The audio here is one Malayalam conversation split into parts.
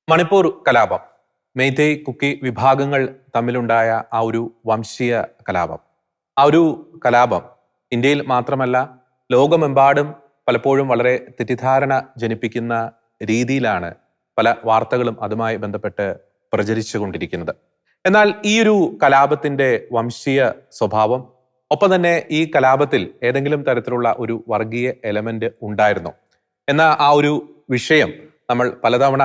മണിപ്പൂർ കലാപം, മെയ്തേയ് കുക്കി വിഭാഗങ്ങൾ തമ്മിലുണ്ടായ ആ ഒരു വംശീയ കലാപം, ആ ഒരു കലാപം ഇന്ത്യയിൽ മാത്രമല്ല ലോകമെമ്പാടും പലപ്പോഴും വളരെ തെറ്റിദ്ധാരണ ജനിപ്പിക്കുന്ന രീതിയിലാണ് പല വാർത്തകളും അതുമായി ബന്ധപ്പെട്ട് പ്രചരിച്ചുകൊണ്ടിരിക്കുന്നത്. എന്നാൽ ഈ ഒരു കലാപത്തിന്റെ വംശീയ സ്വഭാവം, ഒപ്പം തന്നെ ഈ കലാപത്തിൽ ഏതെങ്കിലും തരത്തിലുള്ള ഒരു വർഗീയ എലമെന്റ് ഉണ്ടായിരുന്നോ എന്ന ആ ഒരു വിഷയം നമ്മൾ പലതവണ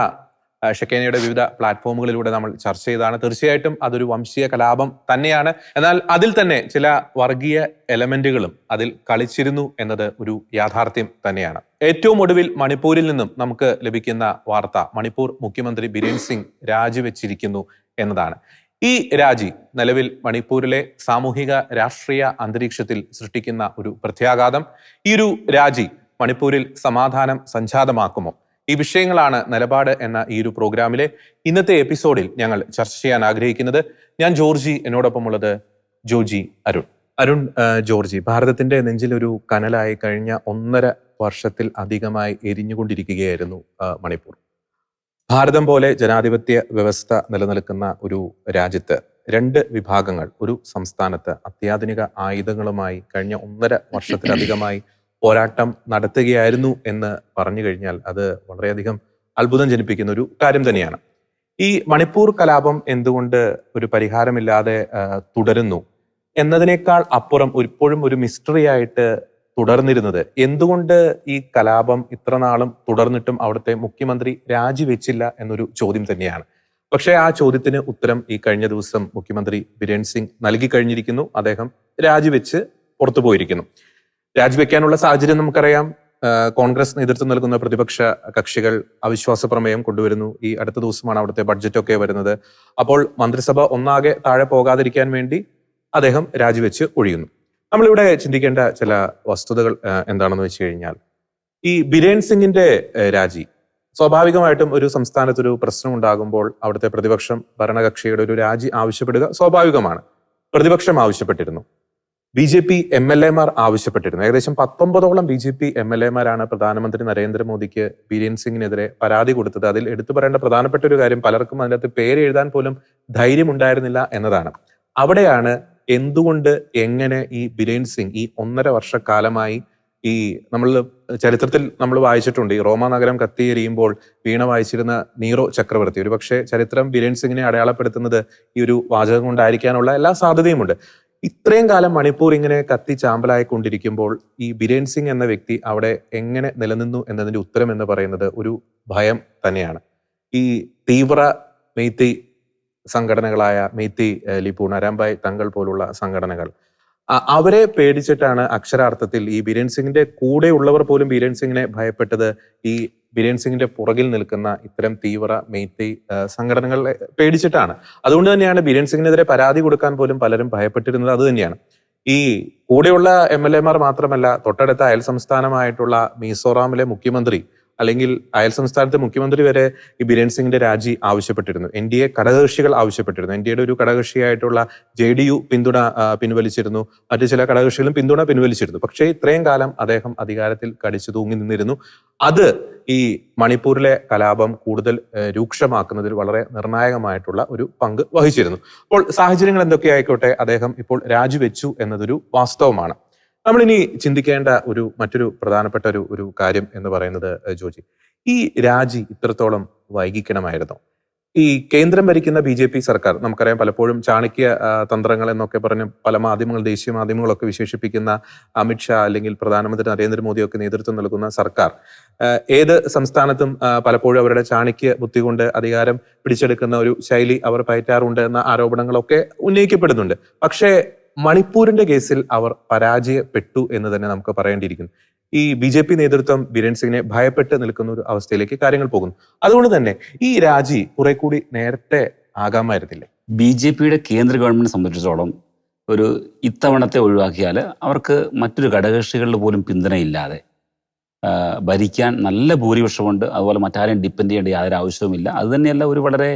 ഷെക്കേനയുടെ വിവിധ പ്ലാറ്റ്ഫോമുകളിലൂടെ നമ്മൾ ചർച്ച ചെയ്തതാണ്. തീർച്ചയായിട്ടും അതൊരു വംശീയ കലാപം തന്നെയാണ്. എന്നാൽ അതിൽ തന്നെ ചില വർഗീയ എലമെന്റുകളും അതിൽ കളിച്ചിരുന്നു എന്നത് ഒരു യാഥാർത്ഥ്യം തന്നെയാണ്. ഏറ്റവും ഒടുവിൽ മണിപ്പൂരിൽ നിന്നും നമുക്ക് ലഭിക്കുന്ന വാർത്ത, മണിപ്പൂർ മുഖ്യമന്ത്രി ബിരേൻ സിംഗ് രാജിവെച്ചിരിക്കുന്നു എന്നതാണ്. ഈ രാജി നിലവിൽ മണിപ്പൂരിലെ സാമൂഹിക രാഷ്ട്രീയ അന്തരീക്ഷത്തിൽ സൃഷ്ടിക്കുന്ന ഒരു പ്രത്യാഘാതം, ഈ ഒരു രാജി മണിപ്പൂരിൽ സമാധാനം സംജാതമാക്കുമോ? ഈ വിഷയങ്ങളാണ് നിലപാട് എന്ന ഈ ഒരു പ്രോഗ്രാമിലെ ഇന്നത്തെ എപ്പിസോഡിൽ ഞങ്ങൾ ചർച്ച ചെയ്യാൻ ആഗ്രഹിക്കുന്നത്. ഞാൻ ജോർജി, എന്നോടൊപ്പമുള്ളത് ജോജി അരുൺ. ജോർജി, ഭാരതത്തിന്റെ നെഞ്ചിലൊരു കനലായി കഴിഞ്ഞ 1.5 വർഷത്തിൽ അധികമായി എരിഞ്ഞുകൊണ്ടിരിക്കുകയായിരുന്നു മണിപ്പൂർ. ഭാരതം പോലെ ജനാധിപത്യ വ്യവസ്ഥ നിലനിൽക്കുന്ന ഒരു രാജ്യത്ത് 2 വിഭാഗങ്ങൾ ഒരു സംസ്ഥാനത്ത് അത്യാധുനിക ആയുധങ്ങളുമായി കഴിഞ്ഞ 1.5 വർഷത്തിലധികമായി പോരാട്ടം നടത്തുകയായിരുന്നു എന്ന് പറഞ്ഞു കഴിഞ്ഞാൽ അത് വളരെയധികം അത്ഭുതം ജനിപ്പിക്കുന്ന ഒരു കാര്യം തന്നെയാണ്. ഈ മണിപ്പൂർ കലാപം എന്തുകൊണ്ട് ഒരു പരിഹാരമില്ലാതെ തുടരുന്നു എന്നതിനേക്കാൾ അപ്പുറം ഇപ്പോഴും ഒരു മിസ്റ്ററി ആയിട്ട് തുടർന്നിരുന്നത് എന്തുകൊണ്ട് ഈ കലാപം ഇത്ര നാളും തുടർന്നിട്ടും അവിടുത്തെ മുഖ്യമന്ത്രി രാജിവെച്ചില്ല എന്നൊരു ചോദ്യം തന്നെയാണ്. പക്ഷേ ആ ചോദ്യത്തിന് ഉത്തരം ഈ കഴിഞ്ഞ ദിവസം മുഖ്യമന്ത്രി ബിരേൻ സിംഗ് നൽകി കഴിഞ്ഞിരിക്കുന്നു. അദ്ദേഹം രാജിവെച്ച് പുറത്തു പോയിരിക്കുന്നു. രാജിവെക്കാനുള്ള സാഹചര്യം നമുക്കറിയാം. കോൺഗ്രസ് നേതൃത്വം നൽകുന്ന പ്രതിപക്ഷ കക്ഷികൾ അവിശ്വാസ പ്രമേയം കൊണ്ടുവരുന്നു. ഈ അടുത്ത ദിവസമാണ് അവിടുത്തെ ബഡ്ജറ്റൊക്കെ വരുന്നത്. അപ്പോൾ മന്ത്രിസഭ ഒന്നാകെ താഴെ പോകാതിരിക്കാൻ വേണ്ടി അദ്ദേഹം രാജിവെച്ച് ഒഴിയുന്നു. നമ്മളിവിടെ ചിന്തിക്കേണ്ട ചില വസ്തുതകൾ എന്താണെന്ന് വെച്ച് കഴിഞ്ഞാൽ, ഈ ബിരേൻ സിംഗിന്റെ രാജി സ്വാഭാവികമായിട്ടും ഒരു സംസ്ഥാനത്തൊരു പ്രശ്നം ഉണ്ടാകുമ്പോൾ അവിടുത്തെ പ്രതിപക്ഷം ഭരണകക്ഷിയുടെ ഒരു രാജി ആവശ്യപ്പെടുക സ്വാഭാവികമാണ്. പ്രതിപക്ഷം ആവശ്യപ്പെട്ടിരുന്നു, BJP MLA മാർ ആവശ്യപ്പെട്ടിരുന്നു. ഏകദേശം 19ഓളം BJP MLA മാരാണ് പ്രധാനമന്ത്രി നരേന്ദ്രമോദിക്ക് ബിരേൻ സിംഗിനെതിരെ പരാതി കൊടുത്തത്. അതിൽ എടുത്തു പറയേണ്ട പ്രധാനപ്പെട്ട ഒരു കാര്യം, പലർക്കും അതിനകത്ത് പേര് എഴുതാൻ പോലും ധൈര്യമുണ്ടായിരുന്നില്ല എന്നതാണ്. അവിടെയാണ് എന്തുകൊണ്ട് എങ്ങനെ ഈ ബിരേൻ സിംഗ് ഈ 1.5 വർഷക്കാലമായി, ഈ നമ്മൾ ചരിത്രത്തിൽ നമ്മൾ വായിച്ചിട്ടുണ്ട്, ഈ റോമ നഗരം കത്തിയെരിയുമ്പോൾ വീണ വായിച്ചിരുന്ന നീറോ ചക്രവർത്തി, ഒരു പക്ഷേ ചരിത്രം ബിരേൻ സിംഗിനെ അടയാളപ്പെടുത്തുന്നത് ഈ ഒരു വാചകം കൊണ്ടായിരിക്കാനുള്ള എല്ലാ സാധ്യതയുമുണ്ട്. ഇത്രയും കാലം മണിപ്പൂർ ഇങ്ങനെ കത്തി ചാമ്പലായിക്കൊണ്ടിരിക്കുമ്പോൾ ഈ ബിരേൻ സിംഗ് എന്ന വ്യക്തി അവിടെ എങ്ങനെ നിലനിന്നു എന്നതിന്റെ ഉത്തരം എന്ന് പറയുന്നത് ഒരു ഭയം തന്നെയാണ്. ഈ തീവ്ര മെയ്തേയ് സംഘടനകളായ മെയ്തേയ് ലിപൂൺ, അരാംബായ് തങ്ങൾ പോലുള്ള സംഘടനകൾ, അവരെ പേടിച്ചിട്ടാണ് അക്ഷരാർത്ഥത്തിൽ ഈ ബിരേൻ സിംഗിന്റെ കൂടെ ഉള്ളവർ പോലും ബിരേൻ സിംഗിനെ ഭയപ്പെട്ടത്. ഈ ബിരേൻ സിംഗിന്റെ പുറകിൽ നിൽക്കുന്ന ഇത്തരം തീവ്ര മെയ്തേയ് സംഘടനകളെ പേടിച്ചിട്ടാണ്. അതുകൊണ്ട് തന്നെയാണ് ബിരേൻ സിംഗിനെതിരെ പരാതി കൊടുക്കാൻ പോലും പലരും ഭയപ്പെട്ടിരുന്നത്. അത് തന്നെയാണ്. ഈ കൂടെയുള്ള MLA മാർ മാത്രമല്ല, തൊട്ടടുത്ത അയൽ സംസ്ഥാനമായിട്ടുള്ള മിസോറാമിലെ മുഖ്യമന്ത്രി, അല്ലെങ്കിൽ അയൽ സംസ്ഥാനത്തെ മുഖ്യമന്ത്രി വരെ ഈ ബിരേൻ സിംഗിന്റെ രാജി ആവശ്യപ്പെട്ടിരുന്നു. NDA ഘടകകക്ഷികൾ ആവശ്യപ്പെട്ടിരുന്നു. NDAയുടെ ഒരു ഘടകകക്ഷിയായിട്ടുള്ള JDU പിന്തുണ പിൻവലിച്ചിരുന്നു. മറ്റു ചില ഘടകകക്ഷികളും പിന്തുണ പിൻവലിച്ചിരുന്നു. പക്ഷേ ഇത്രയും കാലം അദ്ദേഹം അധികാരത്തിൽ കടിച്ചു തൂങ്ങി നിന്നിരുന്നു. അത് ഈ മണിപ്പൂരിലെ കലാപം കൂടുതൽ രൂക്ഷമാക്കുന്നതിൽ വളരെ നിർണായകമായിട്ടുള്ള ഒരു പങ്ക് വഹിച്ചിരുന്നു. അപ്പോൾ സാഹചര്യങ്ങൾ എന്തൊക്കെയായിക്കോട്ടെ, അദ്ദേഹം ഇപ്പോൾ രാജിവെച്ചു എന്നതൊരു വാസ്തവമാണ്. നമ്മളിനി ചിന്തിക്കേണ്ട മറ്റൊരു പ്രധാനപ്പെട്ട ഒരു കാര്യം എന്ന് പറയുന്നത്, ജോജി, ഈ രാജി ഇത്രത്തോളം വൈകിക്കണമായിരുന്നോ? ഈ കേന്ദ്രം ഭരിക്കുന്ന BJP സർക്കാർ, നമുക്കറിയാം, പലപ്പോഴും ചാണക്യ തന്ത്രങ്ങൾ എന്നൊക്കെ പറഞ്ഞ് പല മാധ്യമങ്ങൾ, ദേശീയ മാധ്യമങ്ങളൊക്കെ വിശേഷിപ്പിക്കുന്ന അമിത്ഷാ അല്ലെങ്കിൽ പ്രധാനമന്ത്രി നരേന്ദ്രമോദിയൊക്കെ നേതൃത്വം നൽകുന്ന സർക്കാർ ഏത് സംസ്ഥാനത്തും പലപ്പോഴും അവരുടെ ചാണക്യ ബുദ്ധി കൊണ്ട് അധികാരം പിടിച്ചെടുക്കുന്ന ഒരു ശൈലി അവർ പയറ്റാറുണ്ട് എന്ന ആരോപണങ്ങളൊക്കെ ഉന്നയിക്കപ്പെടുന്നുണ്ട്. പക്ഷേ മണിപ്പൂരിന്റെ കേസിൽ അവർ പരാജയപ്പെട്ടു എന്ന് തന്നെ നമുക്ക് പറയേണ്ടിയിരിക്കുന്നു. ഈ BJP നേതൃത്വം ബിരേൻ സിംഗിനെ ഭയപ്പെട്ട് നിൽക്കുന്ന ഒരു അവസ്ഥയിലേക്ക് കാര്യങ്ങൾ പോകുന്നു. അതുകൊണ്ട് തന്നെ ഈ രാജി കുറെ കൂടി നേരത്തെ ആകാമായിരുന്നില്ലേ? BJPയുടെ കേന്ദ്ര ഗവൺമെന്റിനെ സംബന്ധിച്ചിടത്തോളം ഒരു ഇത്തവണത്തെ ഒഴിവാക്കിയാൽ അവർക്ക് മറ്റൊരു ഘടകകക്ഷികളിൽ പോലും പിന്തുണയില്ലാതെ ഭരിക്കാൻ നല്ല ഭൂരിപക്ഷമുണ്ട്. അതുപോലെ മറ്റാരെയും ഡിപ്പെൻഡ് ചെയ്യേണ്ട യാതൊരു ആവശ്യവുമില്ല. അതുതന്നെയല്ല, ഒരു വളരെ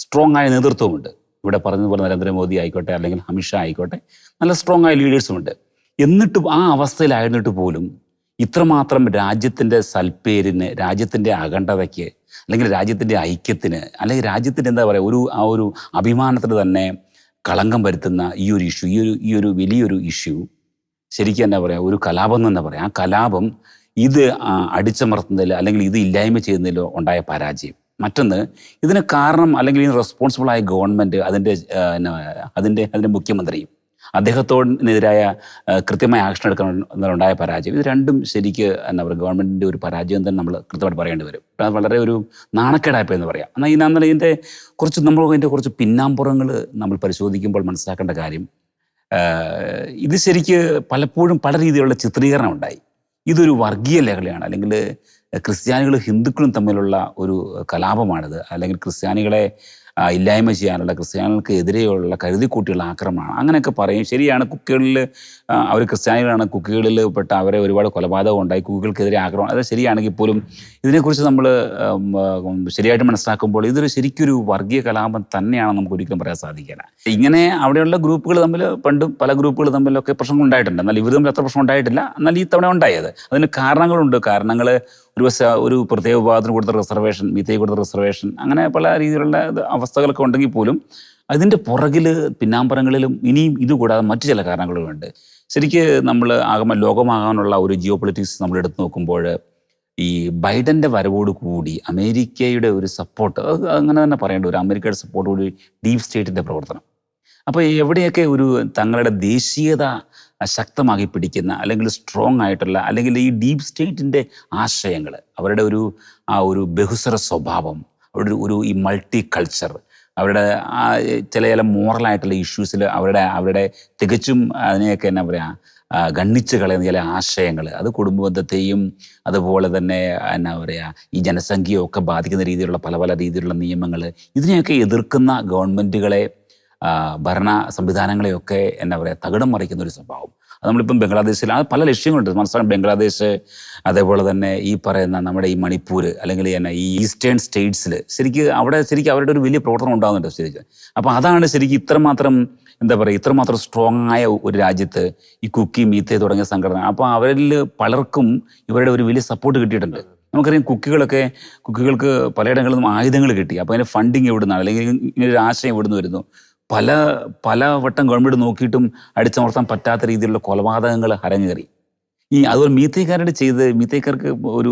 സ്ട്രോങ് ആയ നേതൃത്വമുണ്ട്. ഇവിടെ പറഞ്ഞതുപോലെ നരേന്ദ്രമോദി ആയിക്കോട്ടെ, അല്ലെങ്കിൽ അമിത്ഷാ ആയിക്കോട്ടെ, നല്ല സ്ട്രോങ് ആയ ലീഡേഴ്സുമുണ്ട്. എന്നിട്ടും ആ അവസ്ഥയിലായിരുന്നിട്ട് പോലും ഇത്രമാത്രം രാജ്യത്തിൻ്റെ സൽപ്പേരിന്, രാജ്യത്തിൻ്റെ അഖണ്ഡതയ്ക്ക്, അല്ലെങ്കിൽ രാജ്യത്തിൻ്റെ ഐക്യത്തിന്, അല്ലെങ്കിൽ രാജ്യത്തിൻ്റെ എന്താ പറയുക ഒരു അഭിമാനത്തിന് തന്നെ കളങ്കം വരുത്തുന്ന ഈ ഒരു ഇഷ്യൂ, ഈ ഒരു വലിയൊരു ഇഷ്യൂ ശരിക്കും എന്താ പറയുക ഒരു കലാപം എന്ന് തന്നെ പറയാം. ആ കലാപം ഇത് അടിച്ചമർത്തുന്നതിൽ അല്ലെങ്കിൽ ഇത് ഇല്ലായ്മ ചെയ്യുന്നതിലോ ഉണ്ടായ പരാജയം. മറ്റൊന്ന്, ഇതിന് കാരണം അല്ലെങ്കിൽ ഇതിന് റെസ്പോൺസിബിളായ ഗവൺമെൻറ്, അതിൻ്റെ മുഖ്യമന്ത്രിയും അദ്ദേഹത്തോടിനെതിരായ കൃത്യമായ ആക്ഷൻ എടുക്കാനുണ്ടായ പരാജയം. ഇത് രണ്ടും ശരിക്ക് എന്താ പറയുക ഗവൺമെൻറ്റിൻ്റെ ഒരു പരാജയം തന്നെ നമ്മൾ കൃത്യമായിട്ട് പറയേണ്ടി വരും. അത് വളരെ ഒരു നാണക്കേടായപ്പോൾ പറയാം. എന്നാൽ ഇതിൻ്റെ കുറച്ച് പിന്നാമ്പുറങ്ങൾ നമ്മൾ പരിശോധിക്കുമ്പോൾ മനസ്സിലാക്കേണ്ട കാര്യം, ഇത് ശരിക്ക് പലപ്പോഴും പല രീതിയിലുള്ള ചിത്രീകരണം ഉണ്ടായി. ഇതൊരു വർഗീയ ലഹളയാണ്, അല്ലെങ്കിൽ ക്രിസ്ത്യാനികളും ഹിന്ദുക്കളും തമ്മിലുള്ള ഒരു കലാപമാണിത്, അല്ലെങ്കിൽ ക്രിസ്ത്യാനികളെ ഇല്ലായ്മ ചെയ്യാനുള്ള, ക്രിസ്ത്യാനികൾക്ക് എതിരെയുള്ള കരുതിക്കൂട്ടിയുള്ള ആക്രമണമാണ്, അങ്ങനെയൊക്കെ പറയും. ശരിയാണ്, കുക്കികളിൽ അവർ ക്രിസ്ത്യാനികളാണ്, കുക്കികളിൽ പെട്ട അവരെ ഒരുപാട് കൊലപാതകം ഉണ്ടായി, കുക്കികൾക്കെതിരെ ആക്രമണം, അത് ശരിയാണെങ്കിൽ പോലും ഇതിനെക്കുറിച്ച് നമ്മൾ ശരിയായിട്ട് മനസ്സിലാക്കുമ്പോൾ ഇതൊരു ശരിക്കൊരു വർഗീയ കലാപം തന്നെയാണെന്ന് നമുക്ക് ഒരിക്കലും പറയാൻ സാധിക്കില്ല. ഇങ്ങനെ അവിടെയുള്ള ഗ്രൂപ്പുകൾ തമ്മിൽ പണ്ടും പല ഗ്രൂപ്പുകൾ തമ്മിലൊക്കെ പ്രശ്നങ്ങൾ ഉണ്ടായിട്ടുണ്ട്. എന്നാൽ ഇവർ തമ്മിൽ അത്ര പ്രശ്നം ഉണ്ടായിട്ടില്ല. എന്നാൽ ഈ തവണ ഉണ്ടായത് അതിന് കാരണങ്ങളുണ്ട്. കാരണങ്ങൾ ഒരു പ്രത്യേക വിഭാഗത്തിന് കൊടുത്ത റിസർവേഷൻ, മീത്തയ്ക്ക് കൊടുത്ത റിസർവേഷൻ, അങ്ങനെ പല രീതിയിലുള്ള അവസ്ഥകളൊക്കെ ഉണ്ടെങ്കിൽ പോലും അതിൻ്റെ പുറകിൽ പിന്നാമ്പറങ്ങളിലും ഇനിയും ഇതുകൂടാതെ മറ്റു ചില കാരണങ്ങളുമുണ്ട്. ശരിക്ക് നമ്മൾ ലോകമാകാനുള്ള ഒരു ജിയോ പൊളിറ്റിക്സ് നമ്മൾ എടുത്തു നോക്കുമ്പോൾ ഈ ബൈഡൻ്റെ വരവോട് കൂടി അമേരിക്കയുടെ ഒരു സപ്പോർട്ട്, അങ്ങനെ തന്നെ പറയേണ്ട ഒരു അമേരിക്കയുടെ സപ്പോർട്ട് കൂടി ഡീപ് സ്റ്റേറ്റിൻ്റെ പ്രവർത്തനം. അപ്പോൾ എവിടെയൊക്കെ തങ്ങളുടെ ദേശീയത ശക്തമാക്കി പിടിക്കുന്ന, അല്ലെങ്കിൽ സ്ട്രോങ് ആയിട്ടുള്ള, അല്ലെങ്കിൽ ഈ ഡീപ് സ്റ്റേറ്റിൻ്റെ ആശയങ്ങൾ, അവരുടെ ഒരു ബഹുസ്വര സ്വഭാവം, അവരുടെ ഈ മൾട്ടി കൾച്ചർ, അവരുടെ ചില മോറലായിട്ടുള്ള ഇഷ്യൂസിൽ അവരുടെ തികച്ചും അതിനെയൊക്കെ എന്നാ പറയുക ഗണ്ണിച്ച് കളയുന്ന ചില ആശയങ്ങൾ, അത് കുടുംബബന്ധത്തെയും അതുപോലെ തന്നെ എന്നാ പറയുക ഈ ജനസംഖ്യയൊക്കെ ബാധിക്കുന്ന രീതിയിലുള്ള പല രീതിയിലുള്ള നിയമങ്ങൾ, ഇതിനെയൊക്കെ എതിർക്കുന്ന ഗവൺമെൻറ്റുകളെ, ഭരണ സംവിധാനങ്ങളെയൊക്കെ എന്നാ പറയുക തകിടം മറിക്കുന്ന ഒരു സ്വഭാവം. അത് നമ്മളിപ്പം ബംഗ്ലാദേശിൽ പല ലക്ഷ്യങ്ങളുണ്ട് മനസ്സിലാക്കാം. ബംഗ്ലാദേശ്, അതേപോലെ തന്നെ ഈ പറയുന്ന നമ്മുടെ ഈ മണിപ്പൂർ, അല്ലെങ്കിൽ ഈ ഈസ്റ്റേൺ സ്റ്റേറ്റ്സിൽ ശരിക്കും അവരുടെ ഒരു വലിയ പ്രവർത്തനം ഉണ്ടാകുന്നുണ്ട് ശരിക്കും. അപ്പോൾ അതാണ് ശരിക്കും ഇത്രമാത്രം സ്ട്രോങ് ആയ ഒരു രാജ്യത്ത് ഈ കുക്കി, മീത്തേ തുടങ്ങിയ സംഘടന. അപ്പോൾ അവരിൽ പലർക്കും ഇവരുടെ ഒരു വലിയ സപ്പോർട്ട് കിട്ടിയിട്ടുണ്ട്. നമുക്കറിയാം കുക്കികൾക്ക് പലയിടങ്ങളിൽ നിന്നും ആയുധങ്ങൾ കിട്ടി. അപ്പോൾ അതിൻ്റെ ഫണ്ടിങ് എവിടുന്നാണ്, അല്ലെങ്കിൽ ഇങ്ങനെ ഒരു ആശയം എവിടുന്ന് വരുന്നു? പല വട്ടം ഗവൺമെൻറ് നോക്കിയിട്ടും അടിച്ചമർത്താൻ പറ്റാത്ത രീതിയിലുള്ള കൊലപാതകങ്ങൾ അരങ്ങേറി. അതുപോലെ മീത്തയ്ക്കാർക്ക് ഒരു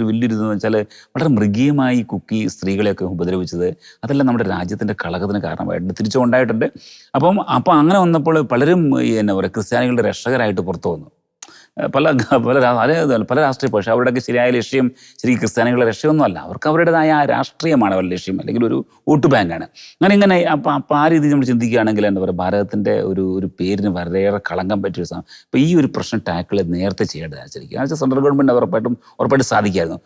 വലിയൊരു ഇതെന്ന് വെച്ചാൽ വളരെ മൃഗീയമായി കുക്കി സ്ത്രീകളെയൊക്കെ ഉപദ്രവിച്ചത്, അതെല്ലാം നമ്മുടെ രാജ്യത്തിൻ്റെ കളകത്തിന് കാരണമായിട്ടുണ്ട്, തിരിച്ചുകൊണ്ടായിട്ടുണ്ട്. അപ്പം അങ്ങനെ വന്നപ്പോൾ പലരും എന്നാ പറയുക ക്രിസ്ത്യാനികളുടെ രക്ഷകരായിട്ട് പുറത്തു വന്നു. പല രാഷ്ട്രീയ, പക്ഷേ അവരുടെയൊക്കെ ശരിയായ ലക്ഷ്യം ക്രിസ്ത്യാനികളുടെ ലക്ഷ്യമൊന്നും അല്ല. അവർക്ക് അവരുടേതായ രാഷ്ട്രീയമാണ് അവരുടെ ലക്ഷ്യം, അല്ലെങ്കിൽ ഒരു വോട്ട് ബാങ്കാണ്. അങ്ങനെ അപ്പം ആ രീതിയിൽ നമ്മൾ ചിന്തിക്കുകയാണെങ്കിൽ എന്താ പറയുക ഭാരതത്തിൻ്റെ ഒരു പേരിന് വളരെയേറെ കളങ്കം പറ്റിയൊരു സാധനം. അപ്പോൾ ഈ ഒരു പ്രശ്നം ടാക്കിൾ നേരത്തെ ചെയ്യേണ്ടതാണ് ശരിക്കും. എന്നുവെച്ചാൽ സെൻട്രൽ ഗവൺമെൻറ് ഉറപ്പായിട്ട് സാധിക്കായിരുന്നു.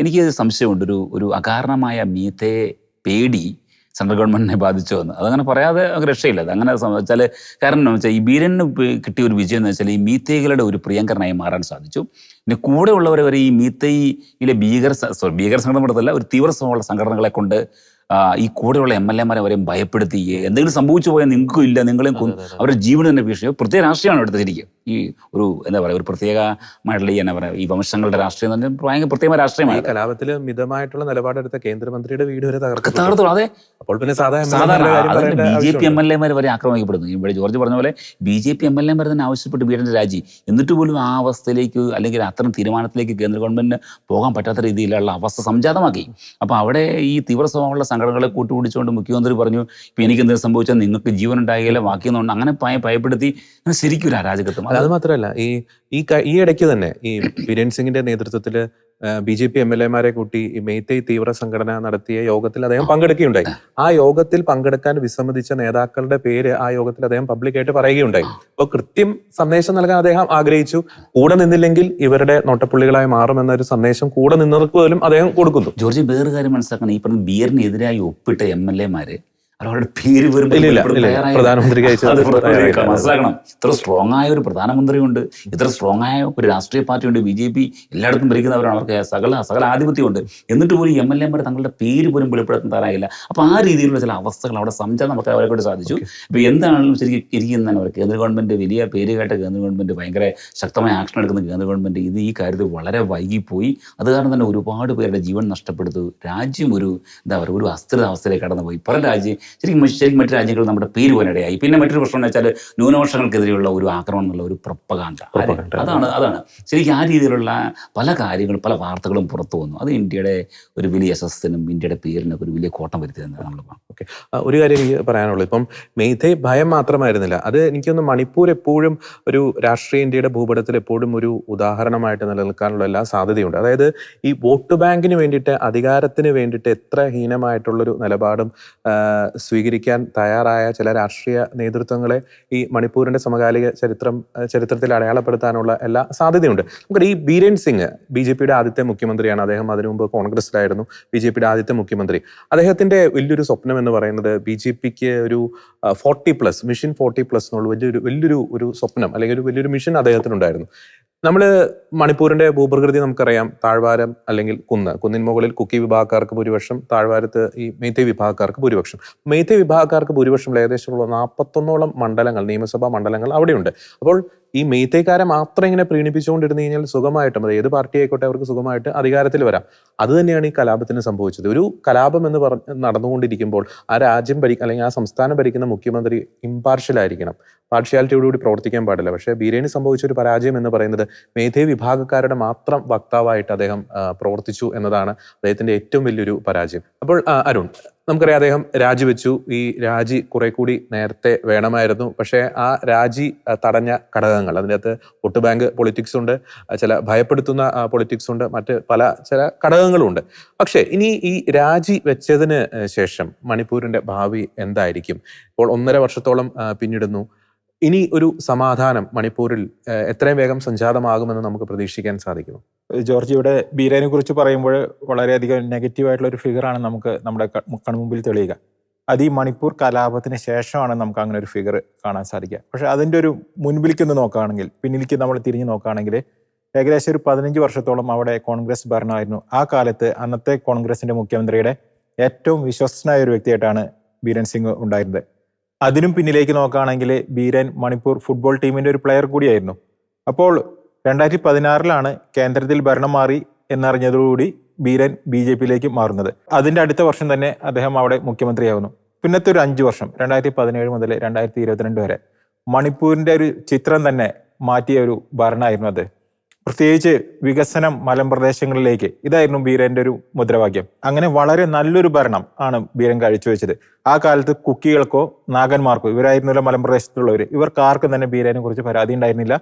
എനിക്ക് സംശയമുണ്ട്, ഒരു അകാരണമായ മീത്തയെ പേടി സെൻട്രൽ ഗവൺമെൻറ്റിനെ ബാധിച്ചു വന്നു. അതങ്ങനെ പറയാതെ രക്ഷയില്ല. അതങ്ങനെ വെച്ചാൽ കാരണം വെച്ചാൽ ഈ ബീരന് കിട്ടിയ ഒരു വിജയം എന്ന് വെച്ചാൽ ഈ മീത്തൈകളുടെ ഒരു പ്രിയങ്കരനായി മാറാൻ സാധിച്ചു. പിന്നെ കൂടെ ഉള്ളവരെ വരെ ഈ മീത്തയിലെ ഭീകര സംഘടന നടത്തല്ല, ഒരു തീവ്ര സ്വഭാവമുള്ള സംഘടനകളെ കൊണ്ട് ഈ കൂടെയുള്ള MLA-മാരെ വരെയും ഭയപ്പെടുത്തി എന്തെങ്കിലും സംഭവിച്ചു പോയാൽ നിങ്ങൾക്കും ഇല്ല, നിങ്ങളെയും അവരുടെ ജീവൻ തന്നെ ഭീഷണി. പ്രത്യേക രാഷ്ട്രീയമാണ് എടുത്ത് ശരിക്കും. ഈ എന്താ പറയുക ഒരു പ്രത്യേകമായിട്ടുള്ള എന്നാ പറയുക ഈ വംശങ്ങളുടെ രാഷ്ട്രീയം എന്ന് പറഞ്ഞാൽ ഭയങ്കര പ്രത്യേകമായ രാഷ്ട്രീയമാണ്. കലാപത്തിൽ മിതമായിട്ടുള്ള നിലപാടെടുത്ത കേന്ദ്രമന്ത്രിയുടെ വീട് വരെ തകർത്തു. അതെ, അപ്പോൾ പിന്നെ സാധാരണ BJP MLA-മാർ വരെ ആക്രമിക്കപ്പെടുന്നു. ഇവിടെ ജോർജ് പറഞ്ഞ പോലെ BJP MLA-മാർ തന്നെ ആവശ്യപ്പെട്ട് ബീഡന്റെ രാജി. എന്നിട്ട് പോലും ആ അവസ്ഥയിലേക്ക്, അല്ലെങ്കിൽ അത്തരം തീരുമാനത്തിലേക്ക് കേന്ദ്ര ഗവൺമെന്റിന് പോകാൻ പറ്റാത്ത രീതിയിലുള്ള അവസ്ഥ സംജാതമാക്കി. അപ്പോൾ അവിടെ ഈ തീവ്ര സ്വഭാവമുള്ള സംഘടനകളെ കൂട്ടുപിടിച്ചുകൊണ്ട് മുഖ്യമന്ത്രി പറഞ്ഞു, ഇപ്പം എനിക്ക് എന്തെങ്കിലും സംഭവിച്ചാൽ നിങ്ങൾക്ക് ജീവൻ ഉണ്ടാകില്ല, ബാക്കിയൊന്നും അങ്ങനെ ഭയപ്പെടുത്തി. അങ്ങനെ ശരിക്കും ഒരു അരാജകത്വം. അത് മാത്രമല്ല, ഈ ഇടയ്ക്ക് തന്നെ ഈ ബിരേൻ സിംഗിന്റെ നേതൃത്വത്തിൽ BJP MLA-മാരെ കൂട്ടി ഈ മെയ്തൈ തീവ്ര സംഘടന നടത്തിയ യോഗത്തിൽ അദ്ദേഹം പങ്കെടുക്കുകയുണ്ടായി. ആ യോഗത്തിൽ പങ്കെടുക്കാൻ വിസമ്മതിച്ച നേതാക്കളുടെ പേര് ആ യോഗത്തിൽ അദ്ദേഹം പബ്ലിക്കായിട്ട് പറയുകയുണ്ടായി. അപ്പോൾ കൃത്യം സന്ദേശം നൽകാൻ അദ്ദേഹം ആഗ്രഹിച്ചു. കൂടെ നിന്നില്ലെങ്കിൽ ഇവരുടെ നോട്ടപ്പുള്ളികളായി മാറുമെന്നൊരു സന്ദേശം കൂടെ നിന്നവർക്ക് പോലും അദ്ദേഹം കൊടുക്കുന്നു. ജോർജ് വേറെ കാര്യം മനസ്സിലാക്കണം, ഈ പറഞ്ഞ ബീറിനെതിരായി ഒപ്പിട്ട MLA-മാര് അവരുടെ പേര് പോലും വെളിപ്പെടുത്താൻ തയ്യാറായില്ല. പ്രധാനമന്ത്രിക്ക് അത് മനസ്സിലാക്കണം. ഇത്ര സ്ട്രോങ് ആയ ഒരു പ്രധാനമന്ത്രിയുണ്ട്, ഇത്ര സ്ട്രോങ് ആയ ഒരു രാഷ്ട്രീയ പാർട്ടിയുണ്ട്, BJP എല്ലായിടത്തും ഭരിക്കുന്നവരാണ്, അവർക്ക് സകല ആധിപത്യമുണ്ട്. എന്നിട്ട് പോലും MLA തങ്ങളുടെ പേര് പോലും വെളിപ്പെടുത്താൻ തയ്യാറായില്ല. അപ്പോൾ ആ രീതിയിലുള്ള ചില അവസ്ഥകൾ അവിടെ സംജാൻ നമുക്ക് അവരെ കൊണ്ട് സാധിച്ചു. ഇപ്പോൾ എന്താണെങ്കിലും ശരിക്കും ഇരിക്കുന്ന തന്നെ കേന്ദ്ര ഗവൺമെൻറ്, വലിയ പേര് കേട്ട കേന്ദ്ര ഗവൺമെൻറ്, ഭയങ്കര ശക്തമായ ആക്ഷൻ എടുക്കുന്ന കേന്ദ്ര ഗവൺമെൻറ് ഇത് ഈ കാര്യത്തിൽ വളരെ വൈകിപ്പോയി. അത് കാരണം തന്നെ ഒരുപാട് പേരുടെ ജീവൻ നഷ്ടപ്പെടുത്തു. രാജ്യം ഒരു എന്താ പറയുക, ഒരു അസ്ഥിരാവസ്ഥയിലേക്ക് കടന്നുപോയി. പല ശരിക്കും മറ്റു രാജ്യങ്ങൾ നമ്മുടെ പേര് പോകാനിടയായി. പിന്നെ മറ്റൊരു പ്രശ്നം എന്ന് വെച്ചാൽ ന്യൂനപക്ഷങ്ങൾക്കെതിരെയുള്ള ഒരു ആക്രമണം എന്നുള്ള ഒരു പ്രൊപ്പഗാൻഡ. അതാണ് ശരിക്കും ആ രീതിയിലുള്ള പല കാര്യങ്ങളും, പല വാർത്തകളും പുറത്തു വന്നു. അത് ഇന്ത്യയുടെ ഒരു വലിയ യശസ്സിനും ഇന്ത്യയുടെ പേരിനൊക്കെ ഒരു വലിയ കോട്ടം വരുത്തിയതെന്നാണ് നമ്മൾ പറഞ്ഞത്. ഓക്കെ, ഒരു കാര്യം എനിക്ക് പറയാനുള്ളൂ. ഇപ്പം മെയ്തേ ഭയം മാത്രമായിരുന്നില്ല, അത് എനിക്കൊന്ന് മണിപ്പൂർ എപ്പോഴും ഒരു രാഷ്ട്രീയ ഇന്ത്യയുടെ ഭൂപടത്തിൽ എപ്പോഴും ഒരു ഉദാഹരണമായിട്ട് നിലനിൽക്കാനുള്ള എല്ലാ സാധ്യതയുണ്ട്. അതായത് ഈ വോട്ട് ബാങ്കിന് വേണ്ടിയിട്ട്, അധികാരത്തിന് വേണ്ടിയിട്ട് എത്ര ഹീനമായിട്ടുള്ളൊരു നിലപാടും സ്വീകരിക്കാൻ തയ്യാറായ ചില രാഷ്ട്രീയ നേതൃത്വങ്ങളെ ഈ മണിപ്പൂരിന്റെ സമകാലിക ചരിത്രത്തിൽ അടയാളപ്പെടുത്താനുള്ള എല്ലാ സാധ്യതയുണ്ട്. നമുക്ക് ഈ ബീരേൻ സിംഗ് BJPയുടെ ആദ്യത്തെ മുഖ്യമന്ത്രിയാണ്. അദ്ദേഹം അതിനു മുമ്പ് കോൺഗ്രസിലായിരുന്നു, BJPയുടെ ആദ്യത്തെ മുഖ്യമന്ത്രി. അദ്ദേഹത്തിന്റെ വലിയൊരു സ്വപ്നം എന്ന് പറയുന്നത് BJPക്ക് ഒരു 40+ മിഷൻ 40+ എന്നുള്ള വലിയൊരു സ്വപ്നം അല്ലെങ്കിൽ ഒരു വലിയൊരു മിഷൻ അദ്ദേഹത്തിനുണ്ടായിരുന്നു. നമ്മൾ മണിപ്പൂരിന്റെ ഭൂപ്രകൃതി നമുക്കറിയാം. താഴ്വാരം അല്ലെങ്കിൽ കുന്നിൻ മുകളിൽ കുക്കി വിഭാഗക്കാർക്ക് ഭൂരിപക്ഷം, താഴ്വാരത്ത് ഈ മെയ്തേ വിഭാഗക്കാർക്ക് ഭൂരിപക്ഷം. മെയ്തേ വിഭാഗക്കാർക്ക് ഭൂരിപക്ഷമുള്ള ഏകദേശമുള്ള 41ഓളം മണ്ഡലങ്ങൾ, നിയമസഭാ മണ്ഡലങ്ങൾ അവിടെയുണ്ട്. അപ്പോൾ ഈ മെയ്തേക്കാരെ മാത്രം ഇങ്ങനെ പ്രീണിപ്പിച്ചുകൊണ്ടിരുന്നു കഴിഞ്ഞാൽ സുഖമായിട്ടും, അത് ഏത് പാർട്ടി ആയിക്കോട്ടെ, അവർക്ക് സുഖമായിട്ട് അധികാരത്തിൽ വരാം. അത് തന്നെയാണ് ഈ കലാപത്തിന് സംഭവിച്ചത്. ഒരു കലാപം എന്ന് നടന്നുകൊണ്ടിരിക്കുമ്പോൾ ആ രാജ്യം അല്ലെങ്കിൽ ആ സംസ്ഥാനം ഭരിക്കുന്ന മുഖ്യമന്ത്രി ഇമ്പാർഷ്യൽ ആയിരിക്കണം, പാർഷ്യാലിറ്റിയോടുകൂടി പ്രവർത്തിക്കാൻ പാടില്ല. പക്ഷേ ബീരേന് സംഭവിച്ച ഒരു പരാജയം എന്ന് പറയുന്നത് മെയ്തേ വിഭാഗക്കാരുടെ മാത്രം വക്താവായിട്ട് അദ്ദേഹം പ്രവർത്തിച്ചു എന്നതാണ് അദ്ദേഹത്തിന്റെ ഏറ്റവും വലിയൊരു പരാജയം. അപ്പോൾ അരുൺ, നമുക്കറിയാം അദ്ദേഹം രാജിവെച്ചു. ഈ രാജി കുറെ കൂടി നേരത്തെ വേണമായിരുന്നു. പക്ഷേ ആ രാജി തടഞ്ഞ ഘടകങ്ങൾ, അതിൻ്റെ അകത്ത് വോട്ട് ബാങ്ക് പൊളിറ്റിക്സ് ഉണ്ട്, ചില ഭയപ്പെടുത്തുന്ന പൊളിറ്റിക്സ് ഉണ്ട്, മറ്റ് ചില ഘടകങ്ങളും ഉണ്ട്. പക്ഷേ ഇനി ഈ രാജി വെച്ചതിന് ശേഷം മണിപ്പൂരിന്റെ ഭാവി എന്തായിരിക്കും? ഇപ്പോൾ 1.5 വർഷത്തോളം പിന്നിടുന്നു. ഇനി ഒരു സമാധാനം മണിപ്പൂരിൽ എത്രയും വേഗം സംജാതമാകുമെന്ന് നമുക്ക് പ്രതീക്ഷിക്കാൻ സാധിക്കുമോ? ജോർജ്, ഇവിടെ ബീരേനെ കുറിച്ച് പറയുമ്പോൾ വളരെയധികം നെഗറ്റീവായിട്ടുള്ള ഒരു ഫിഗറാണ് നമുക്ക് നമ്മുടെ കൺമുമ്പിൽ തെളിയുക. അത് ഈ മണിപ്പൂർ കലാപത്തിന് ശേഷമാണ് നമുക്ക് അങ്ങനെ ഒരു ഫിഗർ കാണാൻ സാധിക്കുക. പക്ഷെ അതിൻ്റെ ഒരു മുൻപിലേക്ക് ഒന്ന് നോക്കുകയാണെങ്കിൽ, പിന്നിലേക്ക് നമ്മൾ തിരിഞ്ഞു നോക്കുകയാണെങ്കിൽ, ഏകദേശം ഒരു 15 വർഷത്തോളം അവിടെ കോൺഗ്രസ് ഭരണമായിരുന്നു. ആ കാലത്ത് അന്നത്തെ കോൺഗ്രസിന്റെ മുഖ്യമന്ത്രിയുടെ ഏറ്റവും വിശ്വസ്തനായ ഒരു വ്യക്തിയായിട്ടാണ് ബീരൻ സിംഗ് ഉണ്ടായിരുന്നത്. അതിനും പിന്നിലേക്ക് നോക്കുകയാണെങ്കിൽ ബീരൻ മണിപ്പൂർ ഫുട്ബോൾ ടീമിന്റെ ഒരു പ്ലെയർ കൂടിയായിരുന്നു. അപ്പോൾ 2016 കേന്ദ്രത്തിൽ ഭരണം മാറി എന്നറിഞ്ഞതോടുകൂടി ബീരൻ BJPയിലേക്ക് മാറുന്നത്. അതിന്റെ അടുത്ത വർഷം തന്നെ അദ്ദേഹം അവിടെ മുഖ്യമന്ത്രിയാവുന്നു. പിന്നത്തെ ഒരു 5 വർഷം 2017 മുതൽ 2022 വരെ മണിപ്പൂരിന്റെ ഒരു ചിത്രം തന്നെ മാറ്റിയ ഒരു ഭരണമായിരുന്നു അത്. പ്രത്യേകിച്ച് വികസനം മലമ്പ്രദേശങ്ങളിലേക്ക്, ഇതായിരുന്നു ബീരന്റെ ഒരു മുദ്രാവാക്യം. അങ്ങനെ വളരെ നല്ലൊരു ഭരണം ആണ് ബീരൻ കാഴ്ചവെച്ചത്. ആ കാലത്ത് കുക്കികൾക്കോ നാഗന്മാർക്കോ, ഇവരായിരുന്നല്ലോ മലമ്പ്രദേശത്തുള്ളവർ, ഇവർക്ക് ആർക്കും തന്നെ ബീരനെ കുറിച്ച് പരാതി ഉണ്ടായിരുന്നില്ല.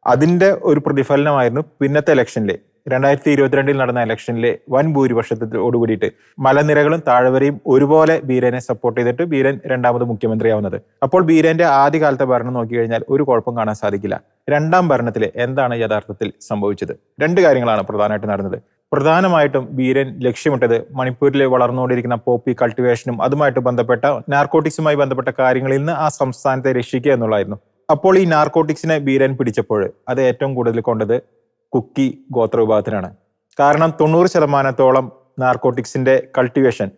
അതിന്റെ ഒരു പ്രതിഫലനമായിരുന്നു പിന്നത്തെ ഇലക്ഷനിൽ, 2022 നടന്ന ഇലക്ഷനിൽ വൻ ഭൂരിപക്ഷത്തോടുകൂടിയിട്ട് മലനിരകളും താഴ്വരയും ഒരുപോലെ ബീരനെ സപ്പോർട്ട് ചെയ്തിട്ട് ബീരൻ രണ്ടാമത് മുഖ്യമന്ത്രിയാവുന്നത്. അപ്പോൾ ബീരന്റെ ആദ്യകാലത്തെ ഭരണം നോക്കിക്കഴിഞ്ഞാൽ ഒരു കുഴപ്പം കാണാൻ സാധിക്കില്ല. രണ്ടാം ഭരണത്തിൽ എന്താണ് യഥാർത്ഥത്തിൽ സംഭവിച്ചത്? 2 കാര്യങ്ങളാണ് പ്രധാനമായിട്ട് നടന്നത്. പ്രധാനമായിട്ടും ബീരൻ ലക്ഷ്യമിട്ടത് മണിപ്പൂരിൽ വളർന്നുകൊണ്ടിരിക്കുന്ന പോപ്പി കൾട്ടിവേഷനും അതുമായിട്ട് ബന്ധപ്പെട്ട നാർക്കോട്ടിക്സുമായി ബന്ധപ്പെട്ട കാര്യങ്ങളിൽ നിന്ന് ആ സംസ്ഥാനത്തെ രക്ഷിക്കുക എന്നുള്ളതായിരുന്നു. അപ്പോൾ ഈ നാർക്കോട്ടിക്സിനെ ബീരൻ പിടിച്ചപ്പോൾ അത് ഏറ്റവും കൂടുതൽ കൊണ്ടത് കുക്കി ഗോത്രവിഭാഗത്തിനാണ്. കാരണം 90% നാർക്കോട്ടിക്സിന്റെ കൾട്ടിവേഷൻ,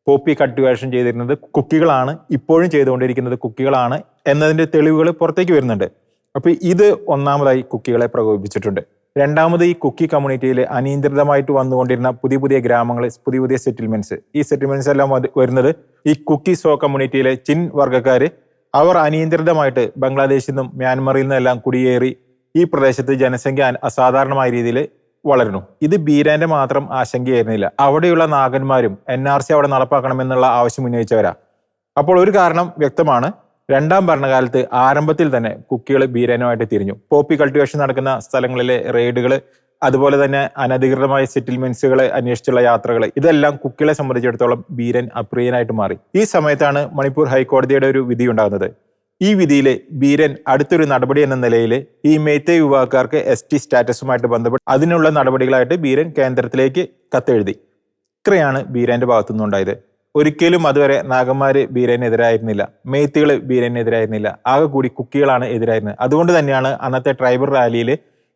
പോപ്പി കൾട്ടിവേഷൻ ചെയ്തിരുന്നത് കുക്കികളാണ്, ഇപ്പോഴും ചെയ്തുകൊണ്ടിരിക്കുന്നത് കുക്കികളാണ് എന്നതിന്റെ തെളിവുകൾ പുറത്തേക്ക് വരുന്നുണ്ട്. അപ്പൊ ഇത് ഒന്നാമതായി കുക്കികളെ പ്രകോപിപ്പിച്ചിട്ടുണ്ട്. രണ്ടാമത്, ഈ കുക്കി കമ്മ്യൂണിറ്റിയിൽ അനിയന്ത്രിതമായിട്ട് വന്നുകൊണ്ടിരുന്ന പുതിയ ഗ്രാമങ്ങൾ, പുതിയ സെറ്റിൽമെന്റ്സ്, ഈ സെറ്റിൽമെന്റ്സ് എല്ലാം വരുന്നത് ഈ കുക്കി സോ കമ്മ്യൂണിറ്റിയിലെ ചിൻ വർഗ്ഗക്കാര്, അവർ അനിയന്ത്രിതമായിട്ട് ബംഗ്ലാദേശിൽ നിന്നും മ്യാൻമറിൽ നിന്നും എല്ലാം കുടിയേറി ഈ പ്രദേശത്ത് ജനസംഖ്യ അസാധാരണമായ രീതിയിൽ വളരുന്നു. ഇത് ബീരന്റെ മാത്രം ആശങ്കയായിരുന്നില്ല. അവിടെയുള്ള നാഗന്മാരും NRC അവിടെ നടപ്പാക്കണമെന്നുള്ള ആവശ്യം ഉന്നയിച്ചവരാ. അപ്പോൾ ഒരു കാരണം വ്യക്തമാണ്, രണ്ടാം ഭരണകാലത്ത് ആരംഭത്തിൽ തന്നെ കുക്കികൾ ബീരനുമായിട്ട് തിരിഞ്ഞു. പോപ്പി കൾട്ടിവേഷൻ നടക്കുന്ന സ്ഥലങ്ങളിലെ റെയ്ഡുകൾ, അതുപോലെ തന്നെ അനധികൃതമായ സെറ്റിൽമെന്റ്സുകളെ അന്വേഷിച്ചുള്ള യാത്രകൾ, ഇതെല്ലാം കുക്കികളെ സംബന്ധിച്ചിടത്തോളം ബീരൻ അപ്രിയനായിട്ട് മാറി. ഈ സമയത്താണ് മണിപ്പൂർ ഹൈക്കോടതിയുടെ ഒരു വിധി ഉണ്ടാകുന്നത്. ഈ വിധിയിൽ ബീരൻ അടുത്തൊരു നടപടി എന്ന നിലയിൽ ഈ മെയ്തേ വിഭാഗക്കാർക്ക് ST സ്റ്റാറ്റസുമായിട്ട് ബന്ധപ്പെട്ട് അതിനുള്ള നടപടികളായിട്ട് ബീരൻ കേന്ദ്രത്തിലേക്ക് കത്തെഴുതി. ഇത്രയാണ് ബീരന്റെ ഭാഗത്തുനിന്നുണ്ടായത്. ഒരിക്കലും അതുവരെ നാഗന്മാര് ബീരനെതിരായിരുന്നില്ല, മേത്തികൾ ബീരനെതിരായിരുന്നില്ല, ആകെ കൂടി കുക്കികളാണ് എതിരായിരുന്നത്. അതുകൊണ്ട് തന്നെയാണ് അന്നത്തെ ട്രൈബൽ റാലിയിൽ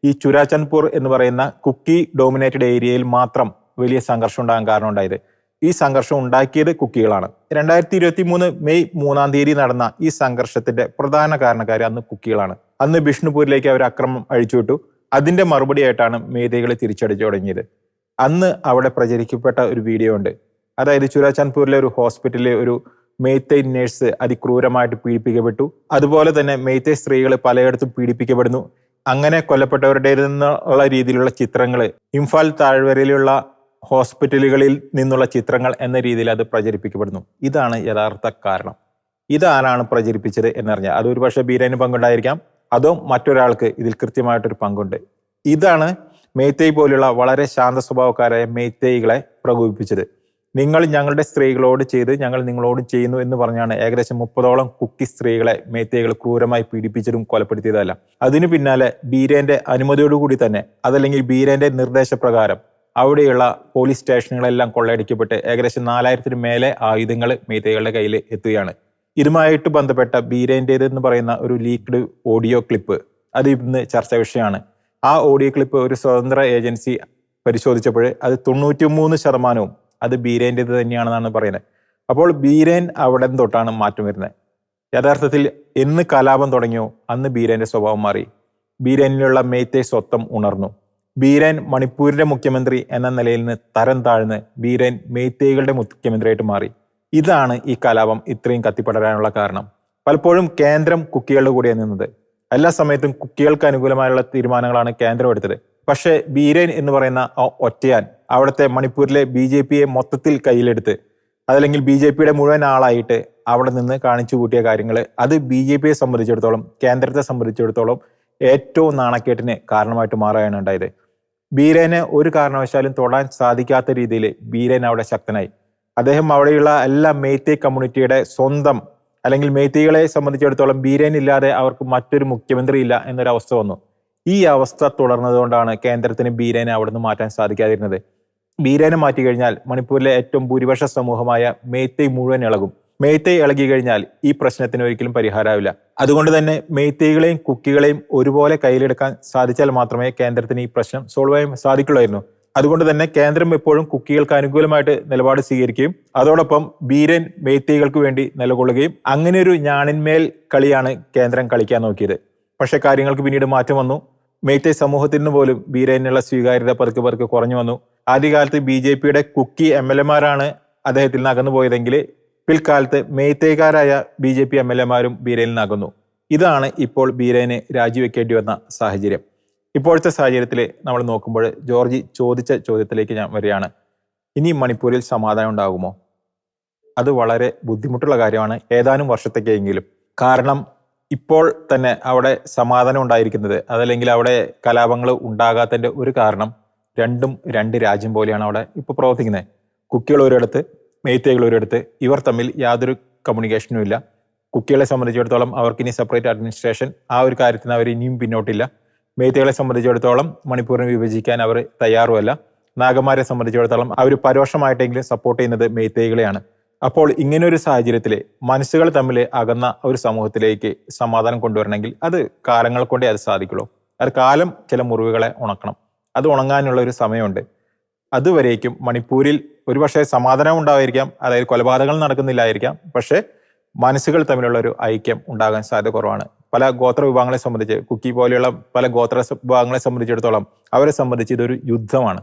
ഈ ചുരാചന്ദ്പൂർ എന്ന് പറയുന്ന കുക്കി ഡോമിനേറ്റഡ് ഏരിയയിൽ മാത്രം വലിയ സംഘർഷം ഉണ്ടാകാൻ കാരണം ഉണ്ടായത്. ഈ സംഘർഷം ഉണ്ടാക്കിയത് കുക്കികളാണ്. 2023 മെയ് 3 നടന്ന ഈ സംഘർഷത്തിന്റെ പ്രധാന കാരണക്കാർ അന്ന് കുക്കികളാണ്. അന്ന് ബിഷ്ണുപൂരിലേക്ക് അവർ അക്രമം അഴിച്ചുവിട്ടു. അതിന്റെ മറുപടിയായിട്ടാണ് മേധൈകളെ തിരിച്ചടിച്ചു തുടങ്ങിയത്. അന്ന് അവിടെ പ്രചരിക്കപ്പെട്ട ഒരു വീഡിയോ ഉണ്ട്. അതായത് ചുരാചന്ദ്പൂരിലെ ഒരു ഹോസ്പിറ്റലിലെ ഒരു മേത്തൈ നേഴ്സ് അതിക്രൂരമായിട്ട് പീഡിപ്പിക്കപ്പെട്ടു. അതുപോലെ തന്നെ മേത്തൈ സ്ത്രീകൾ പലയിടത്തും പീഡിപ്പിക്കപ്പെടുന്നു. അങ്ങനെ കൊല്ലപ്പെട്ടവരുടേതെന്നുള്ള രീതിയിലുള്ള ചിത്രങ്ങൾ ഇംഫാൽ താഴ്വരയിലുള്ള ഹോസ്പിറ്റലുകളിൽ നിന്നുള്ള ചിത്രങ്ങൾ എന്ന രീതിയിൽ അത് പ്രചരിപ്പിക്കപ്പെടുന്നു. ഇതാണ് യഥാർത്ഥ കാരണം. ഇതാരാണ് പ്രചരിപ്പിച്ചത് എന്നറിഞ്ഞാൽ അത് ഒരു പക്ഷേ ബീരന് പങ്കുണ്ടായിരിക്കാം, അതോ മറ്റൊരാൾക്ക് ഇതിൽ കൃത്യമായിട്ടൊരു പങ്കുണ്ട്. ഇതാണ് മേത്തൈ പോലുള്ള വളരെ ശാന്ത സ്വഭാവക്കാരായ മേത്തൈകളെ പ്രകോപിപ്പിച്ചത്. നിങ്ങൾ ഞങ്ങളുടെ സ്ത്രീകളോട് ചെയ്ത് ഞങ്ങൾ നിങ്ങളോട് ചെയ്യുന്നു എന്ന് പറഞ്ഞാണ് ഏകദേശം 30ഓളം കുക്കി സ്ത്രീകളെ മേത്തൈകൾ ക്രൂരമായി പീഡിപ്പിച്ചതും കൊലപ്പെടുത്തിയതല്ല. അതിനു പിന്നാലെ ബീരന്റെ അനുമതിയോടുകൂടി തന്നെ, അതല്ലെങ്കിൽ ബീരന്റെ നിർദ്ദേശപ്രകാരം അവിടെയുള്ള പോലീസ് സ്റ്റേഷനുകളെല്ലാം കൊള്ളയടിക്കപ്പെട്ട് ഏകദേശം 4000-ന് മേലെ ആയുധങ്ങൾ മേത്തൈകളുടെ കയ്യിൽ എത്തുകയാണ്. ഇതുമായിട്ട് ബന്ധപ്പെട്ട ബീരന്റേതെന്ന് പറയുന്ന ഒരു ലീക്ക്ഡ് ഓഡിയോ ക്ലിപ്പ് അത് ഇന്ന് ചർച്ചാ വിഷയമാണ്. ആ ഓഡിയോ ക്ലിപ്പ് ഒരു സ്വതന്ത്ര ഏജൻസി പരിശോധിച്ചപ്പോൾ അത് 93% അത് ബീരേൻ്റെത് തന്നെയാണെന്നാണ് പറയുന്നത്. അപ്പോൾ ബീരൻ അവിടെ തൊട്ടാണ് മാറ്റം വരുന്നത്. യഥാർത്ഥത്തിൽ എന്ന് കലാപം തുടങ്ങിയോ അന്ന് ബീരന്റെ സ്വഭാവം മാറി. ബീരനിലുള്ള മേത്തൈ സ്വത്വം ഉണർന്നു. ബീരൻ മണിപ്പൂരിന്റെ മുഖ്യമന്ത്രി എന്ന നിലയിൽ നിന്ന് തരം താഴ്ന്ന് ബീരൻ മേത്തൈകളുടെ മുഖ്യമന്ത്രിയായിട്ട് മാറി. ഇതാണ് ഈ കലാപം ഇത്രയും കത്തിപ്പടരാനുള്ള കാരണം. പലപ്പോഴും കേന്ദ്രം കുക്കികളുടെ കൂടെയാണ് നിന്നത്. എല്ലാ സമയത്തും കുക്കികൾക്ക് അനുകൂലമായുള്ള തീരുമാനങ്ങളാണ് കേന്ദ്രം എടുത്തത്. പക്ഷേ ബീരൻ എന്ന് പറയുന്ന ഒറ്റയാൻ അവിടുത്തെ മണിപ്പൂരിലെ BJPയെ മൊത്തത്തിൽ കയ്യിലെടുത്ത്, അതല്ലെങ്കിൽ BJPയുടെ മുഴുവൻ ആളായിട്ട് അവിടെ നിന്ന് കാണിച്ചു കൂട്ടിയ കാര്യങ്ങൾ അത് BJPയെ സംബന്ധിച്ചിടത്തോളം, കേന്ദ്രത്തെ സംബന്ധിച്ചിടത്തോളം ഏറ്റവും നാണക്കേട്ടിന് കാരണമായിട്ട് മാറുകയാണ് ഉണ്ടായത്. ബീരനെ ഒരു കാരണവശാലും തൊടാൻ സാധിക്കാത്ത രീതിയിൽ ബീരൻ അവിടെ ശക്തനായി. അദ്ദേഹം അവിടെയുള്ള എല്ലാ മേത്തൈ കമ്മ്യൂണിറ്റിയുടെ സ്വന്തം, അല്ലെങ്കിൽ മേത്തൈകളെ സംബന്ധിച്ചിടത്തോളം ബീരൻ ഇല്ലാതെ അവർക്ക് മറ്റൊരു മുഖ്യമന്ത്രി ഇല്ല എന്നൊരവസ്ഥ വന്നു. ഈ അവസ്ഥ തുടർന്നതുകൊണ്ടാണ് കേന്ദ്രത്തിന് ബീരനെ അവിടെ നിന്ന് മാറ്റാൻ സാധിക്കാതിരുന്നത്. ബീരനെ മാറ്റി കഴിഞ്ഞാൽ മണിപ്പൂരിലെ ഏറ്റവും ഭൂരിപക്ഷ സമൂഹമായ മേത്തൈ മുഴുവൻ ഇളകും. മേത്തൈ ഇളകി കഴിഞ്ഞാൽ ഈ പ്രശ്നത്തിന് ഒരിക്കലും പരിഹാരമാവില്ല. അതുകൊണ്ട് തന്നെ മേത്തൈകളെയും കുക്കികളെയും ഒരുപോലെ കയ്യിലെടുക്കാൻ സാധിച്ചാൽ മാത്രമേ കേന്ദ്രത്തിന് ഈ പ്രശ്നം സോൾവ് ചെയ്യാൻ സാധിക്കുള്ളായിരുന്നു. അതുകൊണ്ട് തന്നെ കേന്ദ്രം എപ്പോഴും കുക്കികൾക്ക് അനുകൂലമായിട്ട് നിലപാട് സ്വീകരിക്കുകയും അതോടൊപ്പം ബീരൻ മേത്തൈകൾക്ക് വേണ്ടി നിലകൊള്ളുകയും അങ്ങനെ ഒരു ഞാണിന്മേൽ കളിയാണ് കേന്ദ്രം കളിക്കാൻ നോക്കിയത്. പക്ഷെ കാര്യങ്ങൾക്ക് പിന്നീട് മാറ്റം വന്നു. മേത്തൈ സമൂഹത്തിൽ നിന്ന് പോലും ബീരനുള്ള സ്വീകാര്യത പതുക്കെ പതുക്കെ കുറഞ്ഞു വന്നു. ആദ്യകാലത്ത് BJPയുടെ കുക്കി MLAമാരാണ് അദ്ദേഹത്തിൽ നിന്ന് അകന്നു പോയതെങ്കിൽ പിൽക്കാലത്ത് മേത്തൈക്കാരായ BJP MLAമാരും ബീരയിൽ നിന്ന് അകന്നു. ഇതാണ് ഇപ്പോൾ ബീരന് രാജിവെക്കേണ്ടി വന്ന സാഹചര്യം. ഇപ്പോഴത്തെ സാഹചര്യത്തിൽ നമ്മൾ നോക്കുമ്പോൾ ജോർജി ചോദിച്ച ചോദ്യത്തിലേക്ക് ഞാൻ വരികയാണ്. ഇനി മണിപ്പൂരിൽ സമാധാനം ഉണ്ടാകുമോ? അത് വളരെ ബുദ്ധിമുട്ടുള്ള കാര്യമാണ്, ഏതാനും വർഷത്തേക്കെങ്കിലും. കാരണം ഇപ്പോൾ തന്നെ അവിടെ സമാധാനം ഉണ്ടായിരിക്കുന്നത്, അതല്ലെങ്കിൽ അവിടെ കലാപങ്ങൾ ഉണ്ടാകാത്തതിൻ്റെ ഒരു കാരണം രണ്ടും രണ്ട് രാജ്യം പോലെയാണ് അവിടെ ഇപ്പോൾ പ്രവർത്തിക്കുന്നത്. കുക്കികൾ ഒരിടത്ത്, മേത്തൈകൾ ഒരിടത്ത്. ഇവർ തമ്മിൽ യാതൊരു കമ്മ്യൂണിക്കേഷനും ഇല്ല. കുക്കികളെ സംബന്ധിച്ചിടത്തോളം അവർക്കിനി സെപ്പറേറ്റ് അഡ്മിനിസ്ട്രേഷൻ, ആ ഒരു കാര്യത്തിന് അവർ ഇനിയും പിന്നോട്ടില്ല. മേത്തൈകളെ സംബന്ധിച്ചിടത്തോളം മണിപ്പൂരിനെ വിഭജിക്കാൻ അവർ തയ്യാറുമല്ല. നാഗന്മാരെ സംബന്ധിച്ചിടത്തോളം അവർ പരോക്ഷമായിട്ടെങ്കിലും സപ്പോർട്ട് ചെയ്യുന്നത് മേത്തൈകളെയാണ്. അപ്പോൾ ഇങ്ങനെ ഒരു സാഹചര്യത്തിൽ മനസ്സുകൾ തമ്മിൽ അകന്ന ഒരു സമൂഹത്തിലേക്ക് സമാധാനം കൊണ്ടുവരണമെങ്കിൽ അത് കാലങ്ങൾ കൊണ്ടേ അത് സാധിക്കുള്ളൂ. അത് കാലം ചില മുറിവുകളെ ഉണക്കണം. അത് ഉണങ്ങാനുള്ള ഒരു സമയമുണ്ട്. അതുവരേക്കും മണിപ്പൂരിൽ ഒരുപക്ഷെ സമാധാനം ഉണ്ടായിരിക്കാം, അതായത് കൊലപാതകങ്ങൾ നടക്കുന്നില്ലായിരിക്കാം, പക്ഷേ മനസ്സുകൾ തമ്മിലുള്ള ഒരു ഐക്യം ഉണ്ടാകാൻ സാധ്യത കുറവാണ്. പല ഗോത്ര വിഭാഗങ്ങളെ സംബന്ധിച്ച്, കുക്കി പോലെയുള്ള പല ഗോത്ര വിഭാഗങ്ങളെ സംബന്ധിച്ചിടത്തോളം അവരെ സംബന്ധിച്ച് ഇതൊരു യുദ്ധമാണ്.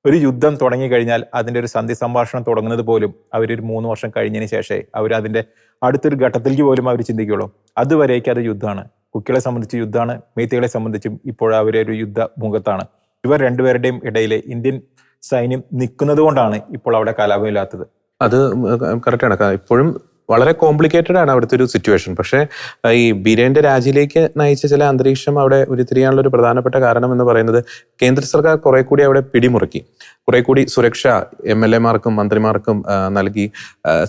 ഒരു യുദ്ധം തുടങ്ങിക്കഴിഞ്ഞാൽ അതിൻ്റെ ഒരു സന്ധി സംഭാഷണം തുടങ്ങുന്നത് പോലും അവരൊരു 3 വർഷം കഴിഞ്ഞതിന് ശേഷമേ അവർ അതിൻ്റെ അടുത്തൊരു ഘട്ടത്തിലേക്ക് പോലും അവർ ചിന്തിക്കുകയുള്ളൂ. അതുവരേക്കും അത് യുദ്ധമാണ്. കുക്കികളെ സംബന്ധിച്ച് യുദ്ധമാണ്, മേത്തൈകളെ സംബന്ധിച്ചും ഇപ്പോൾ അവരൊരു യുദ്ധ മുഖത്താണ്. ഇവർ രണ്ടുപേരുടെയും ഇടയിൽ ഇന്ത്യൻ സൈന്യം നിൽക്കുന്നത് കൊണ്ടാണ് ഇപ്പോൾ അവിടെ കലാപമില്ലാത്തത്. അത് കറക്റ്റാണ്. ഇപ്പോഴും വളരെ കോംപ്ലിക്കേറ്റഡ് ആണ് അവിടുത്തെ ഒരു സിറ്റുവേഷൻ. പക്ഷേ ഈ ബീരന്റെ രാജിയിലേക്ക് നയിച്ച ചില അന്തരീക്ഷം അവിടെ ഉരുത്തിരിയാനുള്ള ഒരു പ്രധാനപ്പെട്ട കാരണം എന്ന് പറയുന്നത് കേന്ദ്ര സർക്കാർ കുറെ കൂടി അവിടെ പിടിമുറുക്കി, കുറെ കൂടി സുരക്ഷ MLA-മാർക്കും മന്ത്രിമാർക്കും നൽകി.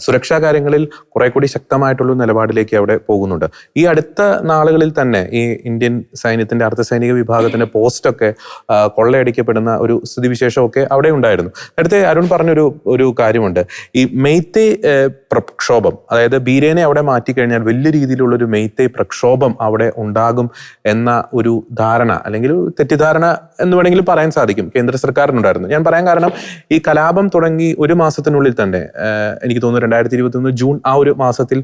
സുരക്ഷാ കാര്യങ്ങളിൽ കുറെ കൂടി ശക്തമായിട്ടുള്ള നിലപാടിലേക്ക് അവിടെ പോകുന്നുണ്ട്. ഈ അടുത്ത നാളുകളിൽ തന്നെ ഈ ഇന്ത്യൻ സൈന്യത്തിന്റെ അർദ്ധസൈനിക വിഭാഗത്തിന്റെ പോസ്റ്റൊക്കെ കൊള്ളയടിക്കപ്പെടുന്ന ഒരു സ്ഥിതിവിശേഷമൊക്കെ അവിടെ ഉണ്ടായിരുന്നു. നേരത്തെ അരുൺ പറഞ്ഞൊരു കാര്യമുണ്ട്, ഈ മെയ്തേ പ്രക്ഷോഭം, അതായത് ബീരേനെ അവിടെ മാറ്റിക്കഴിഞ്ഞാൽ വലിയ രീതിയിലുള്ളൊരു മെയ്തേ പ്രക്ഷോഭം അവിടെ ഉണ്ടാകും എന്ന ഒരു ധാരണ, അല്ലെങ്കിൽ തെറ്റിദ്ധാരണ എന്ന് വേണമെങ്കിൽ പറയാൻ സാധിക്കും, കേന്ദ്ര സർക്കാരിനുണ്ടായിരുന്നു. ഞാൻ പറയാൻ കാരണം, ഈ കലാപം തുടങ്ങി ഒരു മാസത്തിനുള്ളിൽ തന്നെ എനിക്ക് തോന്നുന്നു 2021 ജൂൺ ആ ഒരു മാസത്തിൽ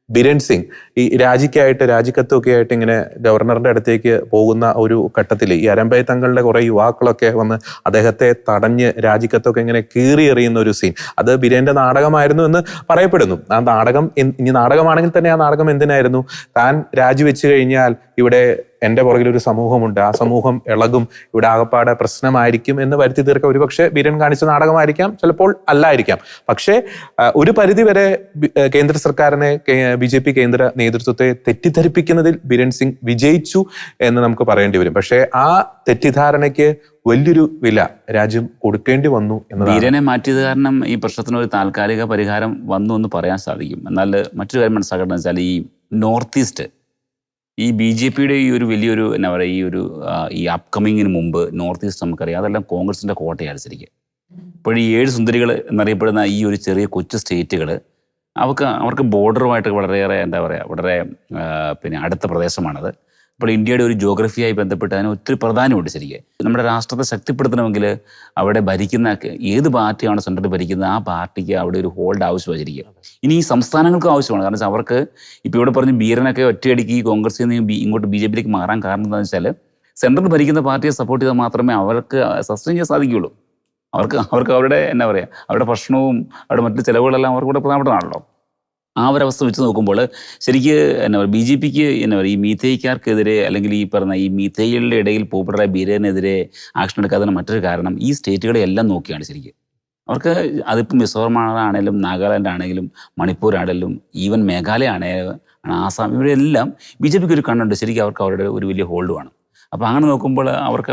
ബിരേൻ സിംഗ് ഈ രാജിക്കത്തൊക്കെ ആയിട്ട് ഇങ്ങനെ ഗവർണറുടെ അടുത്തേക്ക് പോകുന്ന ഒരു ഘട്ടത്തിൽ ഈ അരമ്പൈ തങ്ങളുടെ കുറെ യുവാക്കളൊക്കെ വന്ന് അദ്ദേഹത്തെ തടഞ്ഞ് രാജിക്കത്തൊക്കെ ഇങ്ങനെ കീറി എറിയുന്ന ഒരു സീൻ, അത് ബിരേന്റെ നാടകമായിരുന്നു എന്ന് പറയപ്പെടുന്നു. ആ നാടകം ഇനി നാടകമാണെങ്കിൽ തന്നെ ആ നാടകം എന്തിനായിരുന്നു? താൻ രാജിവെച്ച് കഴിഞ്ഞാൽ ഇവിടെ എൻ്റെ പുറകിൽ ഒരു സമൂഹമുണ്ട്, ആ സമൂഹം ഇളകും, ഇവിടെ ആകപ്പാടെ പ്രശ്നമായിരിക്കും എന്ന് വരുത്തി തീർക്കാൻ ഒരുപക്ഷെ ബിരൻ കാണിച്ച നാടകമായിരിക്കാം, ചിലപ്പോൾ അല്ലായിരിക്കാം. പക്ഷേ ഒരു പരിധിവരെ കേന്ദ്ര സർക്കാരിനെ, BJP കേന്ദ്ര നേതൃത്വത്തെ തെറ്റിദ്ധരിപ്പിക്കുന്നതിൽ ബിരൻ സിംഗ് വിജയിച്ചു എന്ന് നമുക്ക് പറയേണ്ടി വരും. പക്ഷേ ആ തെറ്റിദ്ധാരണയ്ക്ക് വലിയൊരു വില രാജ്യം കൊടുക്കേണ്ടി വന്നു എന്നതാണ്. ബീരനെ മാറ്റിയത് കാരണം ഈ പ്രശ്നത്തിനൊരു താൽക്കാലിക പരിഹാരം വന്നു എന്ന് പറയാൻ സാധിക്കും. എന്നാൽ മറ്റൊരു കാര്യം മനസ്സിലാക്കേണ്ടത് വെച്ചാൽ, ഈ നോർത്ത് ഈസ്റ്റ്, ഈ BJPയുടെ ഈ ഒരു വലിയൊരു എന്താ പറയുക, ഈ അപ്കമിങ്ങിന് മുമ്പ് നോർത്ത് ഈസ്റ്റ് നമുക്കറിയാം, അതെല്ലാം കോൺഗ്രസിൻ്റെ കോട്ടയാണ് ശരിക്കും. ഇപ്പോൾ ഈ 7 സുന്ദരികൾ എന്നറിയപ്പെടുന്ന ഈ ഒരു ചെറിയ കൊച്ചു സ്റ്റേറ്റുകൾ, അവർക്ക് ബോർഡറുമായിട്ട് വളരെയേറെ എന്താ പറയുക, വളരെ പിന്നെ അടുത്ത പ്രദേശമാണത്. അപ്പോൾ ഇന്ത്യയുടെ ഒരു ജോഗ്രഫിയായി ബന്ധപ്പെട്ട് അതിന് ഒത്തിരി പ്രാധാന്യമുണ്ട് ശരിക്കും. നമ്മുടെ രാഷ്ട്രത്തെ ശക്തിപ്പെടുത്തണമെങ്കിൽ അവിടെ ഭരിക്കുന്ന ഏത് പാർട്ടിയാണോ സെൻട്രൽ ഭരിക്കുന്നത് ആ പാർട്ടിക്ക് അവിടെ ഒരു ഹോൾഡ് ആവശ്യമായിരിക്കും. ഇനി ഈ സംസ്ഥാനങ്ങൾക്കും ആവശ്യമാണ്. കാരണം വെച്ചാൽ അവർക്ക് ഇപ്പോൾ ഇവിടെ പറഞ്ഞ് ബീരനൊക്കെ ഒറ്റയടിക്ക് കോൺഗ്രസിൽ നിന്ന് ഇങ്ങോട്ട് BJPയിലേക്ക് മാറാൻ കാരണം എന്താണെന്ന് വെച്ചാൽ, സെൻട്രൽ ഭരിക്കുന്ന പാർട്ടിയെ സപ്പോർട്ട് ചെയ്താൽ മാത്രമേ അവർക്ക് സസ്റ്റെയിൻ ചെയ്യാൻ സാധിക്കുകയുള്ളൂ. അവർക്ക് അവരുടെ എന്താ പറയുക, അവരുടെ ഭക്ഷണവും അവരുടെ മറ്റു ചിലവുകളെല്ലാം അവർക്ക് കൂടെ പ്രധാനപ്പെട്ടതാണല്ലോ. ആ ഒരവസ്ഥ വെച്ച് നോക്കുമ്പോൾ ശരിക്ക് എന്താ പറയുക, BJPക്ക് എന്താ പറയുക, ഈ മീഥേയ്ക്കാർക്കെതിരെ അല്ലെങ്കിൽ ഈ പറഞ്ഞ ഈ മീഥേയികളുടെ ഇടയിൽ പോപ്പുലറായ ബീരനെതിരെ ആക്ഷൻ എടുക്കാത്തതിന് മറ്റൊരു കാരണം ഈ സ്റ്റേറ്റുകളെ എല്ലാം നോക്കിയാണ് ശരിക്കും. അവർക്ക് അതിപ്പോൾ മിസോറം ആണെങ്കിലും നാഗാലാൻഡ് ആണെങ്കിലും മണിപ്പൂർ ആണെങ്കിലും ഈവൻ മേഘാലയ ആണെങ്കിലും ആസാം, ഇവരെല്ലാം BJPക്ക് ഒരു കണ്ണുണ്ട് ശരിക്കും. അവർക്ക് അവരുടെ ഒരു വലിയ ഹോൾഡ് വേണം. അപ്പോൾ അങ്ങനെ നോക്കുമ്പോൾ അവർക്ക്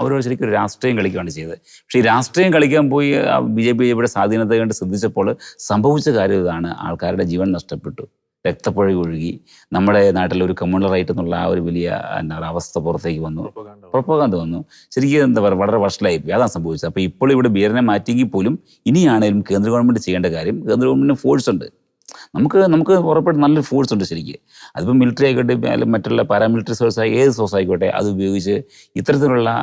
അവരോട് ശരിക്കും ഒരു രാഷ്ട്രീയം കളിക്കുകയാണ് ചെയ്തത്. പക്ഷേ ഈ രാഷ്ട്രീയം കളിക്കാൻ പോയി BJPയുടെ സ്വാധീനത്തെ കണ്ട് ശ്രദ്ധിച്ചപ്പോൾ സംഭവിച്ച കാര്യം ഇതാണ്: ആൾക്കാരുടെ ജീവൻ നഷ്ടപ്പെട്ടു, രക്തപ്പുഴ ഒഴുകി, നമ്മുടെ നാട്ടിൽ ഒരു കമ്മ്യൂണൽ റൈറ്റ് എന്നുള്ള ആ ഒരു വലിയ എന്താ പറയുക അവസ്ഥ പുറത്തേക്ക് വന്നു, പ്രൊപ്പഗാൻഡ വന്നു. ശരിക്കും എന്താ പറയുക, വളരെ വഷളായിപ്പോയി. അതാണ് സംഭവിച്ചത്. അപ്പോൾ ഇപ്പോൾ ഇവിടെ ബീരനെ മാറ്റിയെങ്കിൽ പോലും ഇനിയാണേലും കേന്ദ്ര ഗവൺമെൻറ് ചെയ്യേണ്ട കാര്യം, കേന്ദ്ര ഗവൺമെൻറ്റിന് ഫോഴ്സ് ഉണ്ട്. നമുക്ക് ഉറപ്പായിട്ട് നല്ലൊരു ഫോഴ്സ് ഉണ്ട് ശരിക്കും. അതിപ്പോൾ മിലിറ്ററി ആയിക്കോട്ടെ, അല്ലെങ്കിൽ മറ്റുള്ള പാരാമിലിറ്ററി സോഴ്സ് ഏത് സോഴ്സ് ആയിക്കോട്ടെ, അത് ഉപയോഗിച്ച് ഇത്തരത്തിലുള്ള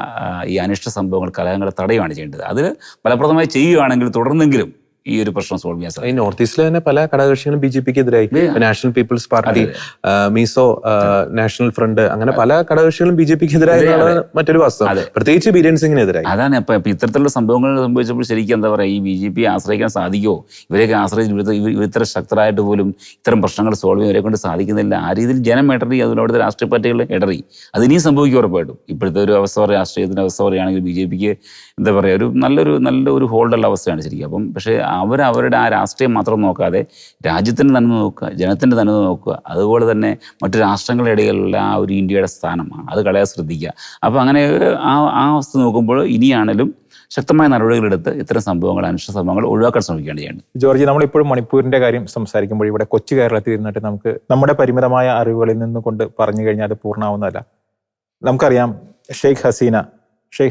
ഈ അനിഷ്ട സംഭവങ്ങൾ, കലഹങ്ങളെ തടയുകയാണ് ചെയ്യേണ്ടത്. അത് ഫലപ്രദമായി ചെയ്യുകയാണെങ്കിൽ തുടർന്നെങ്കിലും ഈ ഒരു പ്രശ്നം സോൾവ് ചെയ്യാൻ സാധിക്കും. ഈ നോർത്ത് ഈസ്റ്റിലെ തന്നെ പല ഘടകകക്ഷികളും BJPക്ക് എതിരായി, National People's Party, Mizo National Front, അങ്ങനെ പല ഘടകകക്ഷികളും BJPക്ക് എതിരായി മറ്റൊരു വസ്തുത, പ്രത്യേകിച്ച് ബിരേൻ സിംഗിനെതിരായി. അതാണ് ഇപ്പൊ ഇത്തരത്തിലുള്ള സംഭവങ്ങൾ സംഭവിച്ചപ്പോൾ ശരിക്കും എന്താ പറയുക, ഈ BJP ആശ്രയിക്കാൻ സാധിക്കുമോ? ഇവരെയൊക്കെ ആശ്രയിച്ച് ഇത്ര ശക്തരായിട്ട് പോലും ഇത്തരം പ്രശ്നങ്ങൾ സോൾവ് ചെയ്യാൻ ഇവരെ കൊണ്ട് സാധിക്കുന്നില്ല. ആ രീതിയിൽ ജനം ഇടറി, അതിനോട് രാഷ്ട്രീയ പാർട്ടികൾ ഇടറി. അത് ഇനിയും സംഭവിക്കും ഉറപ്പായിട്ടും. ഇപ്പോഴത്തെ ഒരു അവസ്ഥ പറയുക, രാഷ്ട്രീയത്തിൻ്റെ അവസ്ഥ പറയുകയാണെങ്കിൽ BJPക്ക് എന്താ പറയുക, ഒരു നല്ലൊരു ഹോൾഡുള്ള അവസ്ഥയാണ് ശരിക്കും. അപ്പം പക്ഷേ അവരുടെ ആ രാഷ്ട്രീയം മാത്രം നോക്കാതെ രാജ്യത്തിൻ്റെ നന്മ നോക്കുക, ജനത്തിൻ്റെ നന്മ നോക്കുക, അതുപോലെ തന്നെ മറ്റു രാഷ്ട്രങ്ങളുടെ ഇടയിലുള്ള ആ ഒരു ഇന്ത്യയുടെ സ്ഥാനമാണ് അത് കളയാൻ ശ്രദ്ധിക്കുക. അപ്പോൾ അങ്ങനെ ആ അവസ്ഥ നോക്കുമ്പോൾ ഇനിയാണെങ്കിലും ശക്തമായ നടപടികളെടുത്ത് ഇത്തരം സംഭവങ്ങൾ, അനിഷ്ട സംഭവങ്ങൾ ഒഴിവാക്കാൻ ശ്രമിക്കുകയാണ് ചെയ്യേണ്ടത്. ജോർജ്, നമ്മളിപ്പോഴും മണിപ്പൂരിന്റെ കാര്യം സംസാരിക്കുമ്പോൾ ഇവിടെ കൊച്ചു കേരളത്തിൽ ഇരുന്നിട്ട് നമുക്ക് നമ്മുടെ പരിമിതമായ അറിവുകളിൽ നിന്ന് കൊണ്ട് പറഞ്ഞു കഴിഞ്ഞാൽ അത് പൂർണ്ണമാവുന്നതല്ല. നമുക്കറിയാം ഷെയ്ഖ്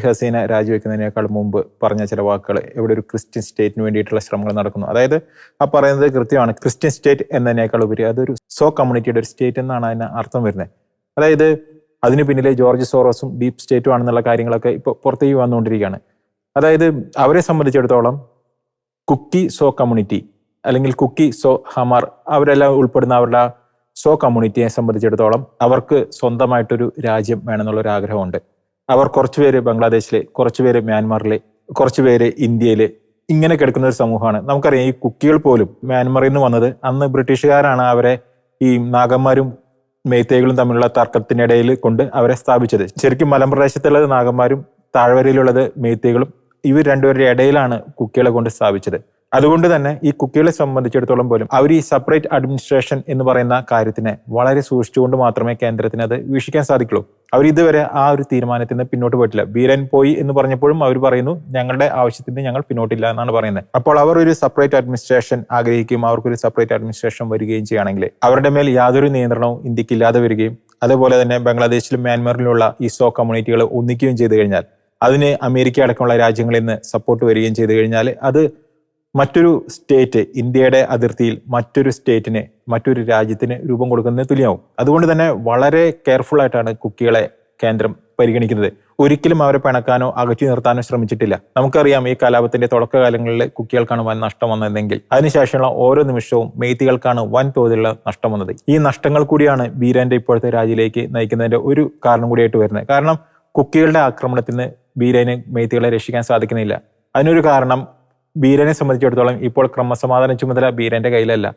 ഹസീന രാജിവെക്കുന്നതിനേക്കാൾ മുമ്പ് പറഞ്ഞ ചില വാക്കുകൾ, ഇവിടെ ഒരു ക്രിസ്ത്യൻ സ്റ്റേറ്റിന് വേണ്ടിയിട്ടുള്ള ശ്രമങ്ങൾ നടക്കുന്നു. അതായത് ആ പറയുന്നത് കൃത്യമാണ്, ക്രിസ്ത്യൻ സ്റ്റേറ്റ് എന്നതിനേക്കാൾ ഉപരി അതൊരു കമ്മ്യൂണിറ്റിയുടെ ഒരു സ്റ്റേറ്റ് എന്നാണ് അതിന് അർത്ഥം വരുന്നത്. അതായത് അതിന് പിന്നിലെ ജോർജ് സോറോസും ഡീപ് സ്റ്റേറ്റും ആണെന്നുള്ള കാര്യങ്ങളൊക്കെ ഇപ്പോൾ പുറത്തേക്ക് വന്നുകൊണ്ടിരിക്കുകയാണ്. അതായത് അവരെ സംബന്ധിച്ചിടത്തോളം കുക്കി കമ്മ്യൂണിറ്റി അല്ലെങ്കിൽ കുക്കി ഹമാർ, അവരെല്ലാം ഉൾപ്പെടുന്ന അവരുടെ കമ്മ്യൂണിറ്റിയെ സംബന്ധിച്ചിടത്തോളം അവർക്ക് സ്വന്തമായിട്ടൊരു രാജ്യം വേണമെന്നുള്ളൊരു ആഗ്രഹമുണ്ട്. അവർ കുറച്ചുപേര് ബംഗ്ലാദേശിലെ, കുറച്ചുപേര് മ്യാൻമാറിലെ, കുറച്ചുപേര് ഇന്ത്യയിലെ, ഇങ്ങനെ കിടക്കുന്ന ഒരു സമൂഹമാണ്. നമുക്കറിയാം ഈ കുക്കികൾ പോലും മ്യാൻമറിൽ നിന്ന് വന്നത് അന്ന് ബ്രിട്ടീഷുകാരാണ് അവരെ ഈ നാഗന്മാരും മേത്തൈകളും തമ്മിലുള്ള തർക്കത്തിനിടയിൽ കൊണ്ട് അവരെ സ്ഥാപിച്ചത്. ശരിക്കും മലമ്പ്രദേശത്തുള്ളത് നാഗന്മാരും താഴ്വരയിലുള്ളത് മേത്തൈകളും, ഇവർ രണ്ടുപേരുടെ ഇടയിലാണ് കുക്കികളെ കൊണ്ട് സ്ഥാപിച്ചത്. അതുകൊണ്ട് തന്നെ ഈ കുക്കികളെ സംബന്ധിച്ചിടത്തോളം പോലും അവർ ഈ സെപ്പറേറ്റ് അഡ്മിനിസ്ട്രേഷൻ എന്ന് പറയുന്ന കാര്യത്തിനെ വളരെ സൂക്ഷിച്ചുകൊണ്ട് മാത്രമേ കേന്ദ്രത്തിന് അത് വീക്ഷിക്കാൻ സാധിക്കുള്ളൂ. അവർ ഇതുവരെ ആ ഒരു തീരുമാനത്തിൽ നിന്ന് പിന്നോട്ട് പോയിട്ടില്ല. ബീരൻ പോയി എന്ന് പറഞ്ഞപ്പോഴും അവർ പറയുന്നു ഞങ്ങളുടെ ആവശ്യത്തിന് ഞങ്ങൾ പിന്നോട്ടില്ല എന്നാണ് പറയുന്നത്. അപ്പോൾ അവർ ഒരു സെപ്പറേറ്റ് അഡ്മിനിസ്ട്രേഷൻ ആഗ്രഹിക്കുകയും അവർക്കൊരു സെപ്പറേറ്റ് അഡ്മിനിസ്ട്രേഷൻ വരികയും ചെയ്യുകയാണെങ്കിൽ അവരുടെ മേൽ യാതൊരു നിയന്ത്രണവും ഇന്ത്യക്ക് ഇല്ലാതെ വരികയും അതേപോലെ തന്നെ ബംഗ്ലാദേശിലും മ്യാൻമറിലുള്ള ഈ സോ കമ്മ്യൂണിറ്റികൾ ഒന്നിക്കുകയും ചെയ്തു കഴിഞ്ഞാൽ അതിന് അമേരിക്ക അടക്കമുള്ള രാജ്യങ്ങളിൽ നിന്ന് സപ്പോർട്ട് വരികയും ചെയ്തു കഴിഞ്ഞാൽ അത് മറ്റൊരു സ്റ്റേറ്റ് ഇന്ത്യയുടെ അതിർത്തിയിൽ മറ്റൊരു സ്റ്റേറ്റിന് മറ്റൊരു രാജ്യത്തിന് രൂപം കൊടുക്കുന്നതിന് തുല്യമാവും. അതുകൊണ്ട് തന്നെ വളരെ കെയർഫുൾ ആയിട്ടാണ് കുക്കികളെ കേന്ദ്രം പരിഗണിക്കുന്നത്. ഒരിക്കലും അവരെ പിണക്കാനോ അകറ്റി നിർത്താനോ ശ്രമിച്ചിട്ടില്ല. നമുക്കറിയാം ഈ കലാപത്തിന്റെ തുടക്കകാലങ്ങളിൽ കുക്കികൾക്കാണ് വൻ നഷ്ടം വന്നതെങ്കിൽ അതിനുശേഷമുള്ള ഓരോ നിമിഷവും മെയ്തികൾക്കാണ് വൻ തോതിലുള്ള നഷ്ടം വന്നത്. ഈ നഷ്ടങ്ങൾ കൂടിയാണ് ബീരന്റെ ഇപ്പോഴത്തെ രാജിയിലേക്ക് നയിക്കുന്നതിന്റെ ഒരു കാരണം കൂടിയായിട്ട് വരുന്നത്. കാരണം കുക്കികളുടെ ആക്രമണത്തിൽ നിന്ന് ബീരന് മെയ്തികളെ രക്ഷിക്കാൻ സാധിക്കുന്നില്ല. അതിനൊരു കാരണം ബീരനെ സംബന്ധിച്ചിടത്തോളം ഇപ്പോൾ ക്രമസമാധാന ചുമതല ബീരന്റെ കയ്യിലല്ല,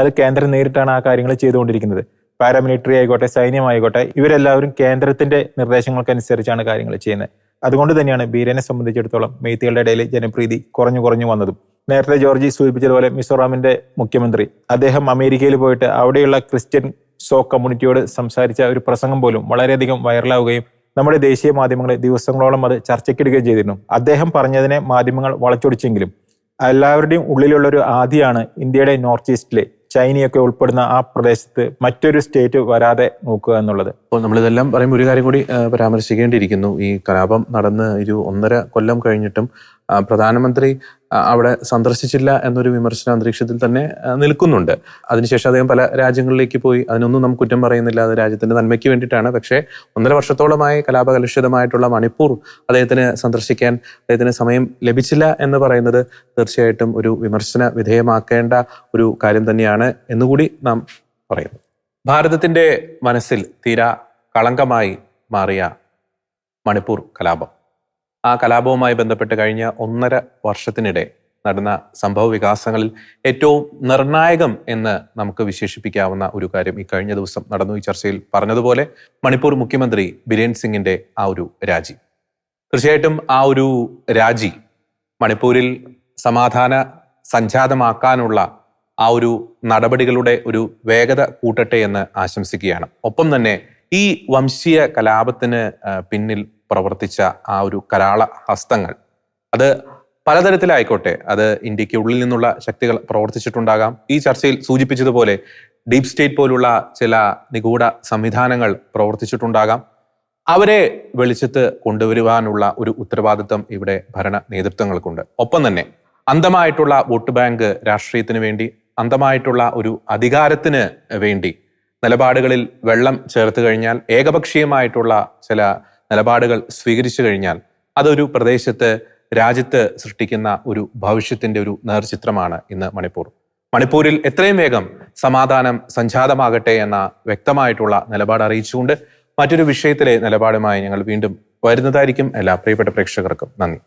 അത് കേന്ദ്രം നേരിട്ടാണ് ആ കാര്യങ്ങൾ ചെയ്തുകൊണ്ടിരിക്കുന്നത്. പാരാമിലിറ്ററി ആയിക്കോട്ടെ സൈന്യമായിക്കോട്ടെ ഇവരെല്ലാവരും കേന്ദ്രത്തിന്റെ നിർദ്ദേശങ്ങൾക്കനുസരിച്ചാണ് കാര്യങ്ങൾ ചെയ്യുന്നത്. അതുകൊണ്ട് തന്നെയാണ് ബീരനെ സംബന്ധിച്ചിടത്തോളം മെയ്തികളുടെ ഇടയിൽ ജനപ്രീതി കുറഞ്ഞു വന്നതും. നേരത്തെ ജോർജി സൂചിപ്പിച്ചതുപോലെ മിസോറാമിന്റെ മുഖ്യമന്ത്രി അദ്ദേഹം അമേരിക്കയിൽ പോയിട്ട് അവിടെയുള്ള ക്രിസ്ത്യൻ സോ കമ്മ്യൂണിറ്റിയോട് സംസാരിച്ച ഒരു പ്രസംഗം പോലും വളരെയധികം വൈറലാവുകയും നമ്മുടെ ദേശീയ മാധ്യമങ്ങൾ ദിവസങ്ങളോളം അത് ചർച്ചയ്ക്കെടുക്കുകയും ചെയ്തിരുന്നു. അദ്ദേഹം പറഞ്ഞതിനെ മാധ്യമങ്ങൾ വളച്ചൊടിച്ചെങ്കിലും എല്ലാവരുടെയും ഉള്ളിലുള്ള ഒരു ആദിയാണ് ഇന്ത്യയുടെ നോർത്ത് ഈസ്റ്റിലെ ചൈനയൊക്കെ ഉൾപ്പെടുന്ന ആ പ്രദേശത്ത് മറ്റൊരു സ്റ്റേറ്റ് വരാതെ നോക്കുക എന്നുള്ളത്. അപ്പോൾ നമ്മളിതെല്ലാം പറയുമ്പോൾ ഒരു കാര്യം കൂടി പരാമർശിക്കേണ്ടിയിരിക്കുന്നു. ഈ കലാപം നടന്ന് 1.5 കൊല്ലം കഴിഞ്ഞിട്ടും പ്രധാനമന്ത്രി അവിടെ സന്ദർശിച്ചില്ല എന്നൊരു വിമർശന അന്തരീക്ഷത്തിൽ തന്നെ നിൽക്കുന്നുണ്ട്. അതിനുശേഷം അദ്ദേഹം പല രാജ്യങ്ങളിലേക്ക് പോയി. അതിനൊന്നും നമുക്ക് കുറ്റം പറയുന്നില്ല, അത് രാജ്യത്തിന്റെ നന്മയ്ക്ക് വേണ്ടിയിട്ടാണ്. പക്ഷേ 1.5 വർഷത്തോളമായി കലാപകലുഷിതമായിട്ടുള്ള മണിപ്പൂർ അദ്ദേഹത്തിന് സന്ദർശിക്കാൻ അദ്ദേഹത്തിന് സമയം ലഭിച്ചില്ല എന്ന് പറയുന്നത് തീർച്ചയായിട്ടും ഒരു വിമർശന വിധേയമാക്കേണ്ട ഒരു കാര്യം തന്നെയാണ് എന്നുകൂടി നാം പറയുന്നു. ഭാരതത്തിന്റെ മനസ്സിൽ തീരാ കളങ്കമായി മാറിയ മണിപ്പൂർ കലാപം, ആ കലാപവുമായി ബന്ധപ്പെട്ട് കഴിഞ്ഞ 1.5 വർഷത്തിനിടെ നടന്ന സംഭവ വികാസങ്ങളിൽ ഏറ്റവും നിർണായകം എന്ന് നമുക്ക് വിശേഷിപ്പിക്കാവുന്ന ഒരു കാര്യം ഈ കഴിഞ്ഞ ദിവസം നടന്നു. ഈ ചർച്ചയിൽ പറഞ്ഞതുപോലെ മണിപ്പൂർ മുഖ്യമന്ത്രി ബിരേൻ സിംഗിന്റെ ആ ഒരു രാജി. തീർച്ചയായിട്ടും ആ ഒരു രാജി മണിപ്പൂരിൽ സമാധാന സംജാതമാക്കാനുള്ള ആ ഒരു നടപടികളുടെ ഒരു വേഗത കൂട്ടട്ടെ എന്ന് ആശംസിക്കുകയാണ്. ഒപ്പം തന്നെ ഈ വംശീയ കലാപത്തിന് പിന്നിൽ പ്രവർത്തിച്ച ആ ഒരു കരാള ഹസ്തങ്ങൾ അത് പലതരത്തിലായിക്കോട്ടെ, അത് ഇന്ത്യക്ക് ഉള്ളിൽ നിന്നുള്ള ശക്തികൾ പ്രവർത്തിച്ചിട്ടുണ്ടാകാം. ഈ ചർച്ചയിൽ സൂചിപ്പിച്ചതുപോലെ ഡീപ് സ്റ്റേറ്റ് പോലുള്ള ചില നിഗൂഢ സംവിധാനങ്ങൾ പ്രവർത്തിച്ചിട്ടുണ്ടാകാം. അവരെ വെളിച്ചത്ത് കൊണ്ടുവരുവാനുള്ള ഒരു ഉത്തരവാദിത്വം ഇവിടെ ഭരണ നേതൃത്വങ്ങൾക്കുണ്ട്. ഒപ്പം തന്നെ അന്ധമായിട്ടുള്ള വോട്ട് ബാങ്ക് രാഷ്ട്രീയത്തിന് വേണ്ടി, അന്ധമായിട്ടുള്ള ഒരു അധികാരത്തിന് വേണ്ടി നിലപാടുകളിൽ വെള്ളം ചേർത്ത് കഴിഞ്ഞാൽ, ഏകപക്ഷീയമായിട്ടുള്ള ചില നിലപാടുകൾ സ്വീകരിച്ചു കഴിഞ്ഞാൽ അതൊരു പ്രദേശത്ത് രാജ്യത്ത് സൃഷ്ടിക്കുന്ന ഒരു ഭവിഷ്യത്തിന്റെ ഒരു നേർചിത്രമാണ് ഇന്ന് മണിപ്പൂർ. മണിപ്പൂരിൽ എത്രയും വേഗം സമാധാനം സംജാതമാകട്ടെ എന്ന വ്യക്തമായിട്ടുള്ള നിലപാട് അറിയിച്ചുകൊണ്ട് മറ്റൊരു വിഷയത്തിലെ നിലപാടുമായി ഞങ്ങൾ വീണ്ടും വരുന്നതായിരിക്കും. എല്ലാ പ്രിയപ്പെട്ട പ്രേക്ഷകർക്കും നന്ദി.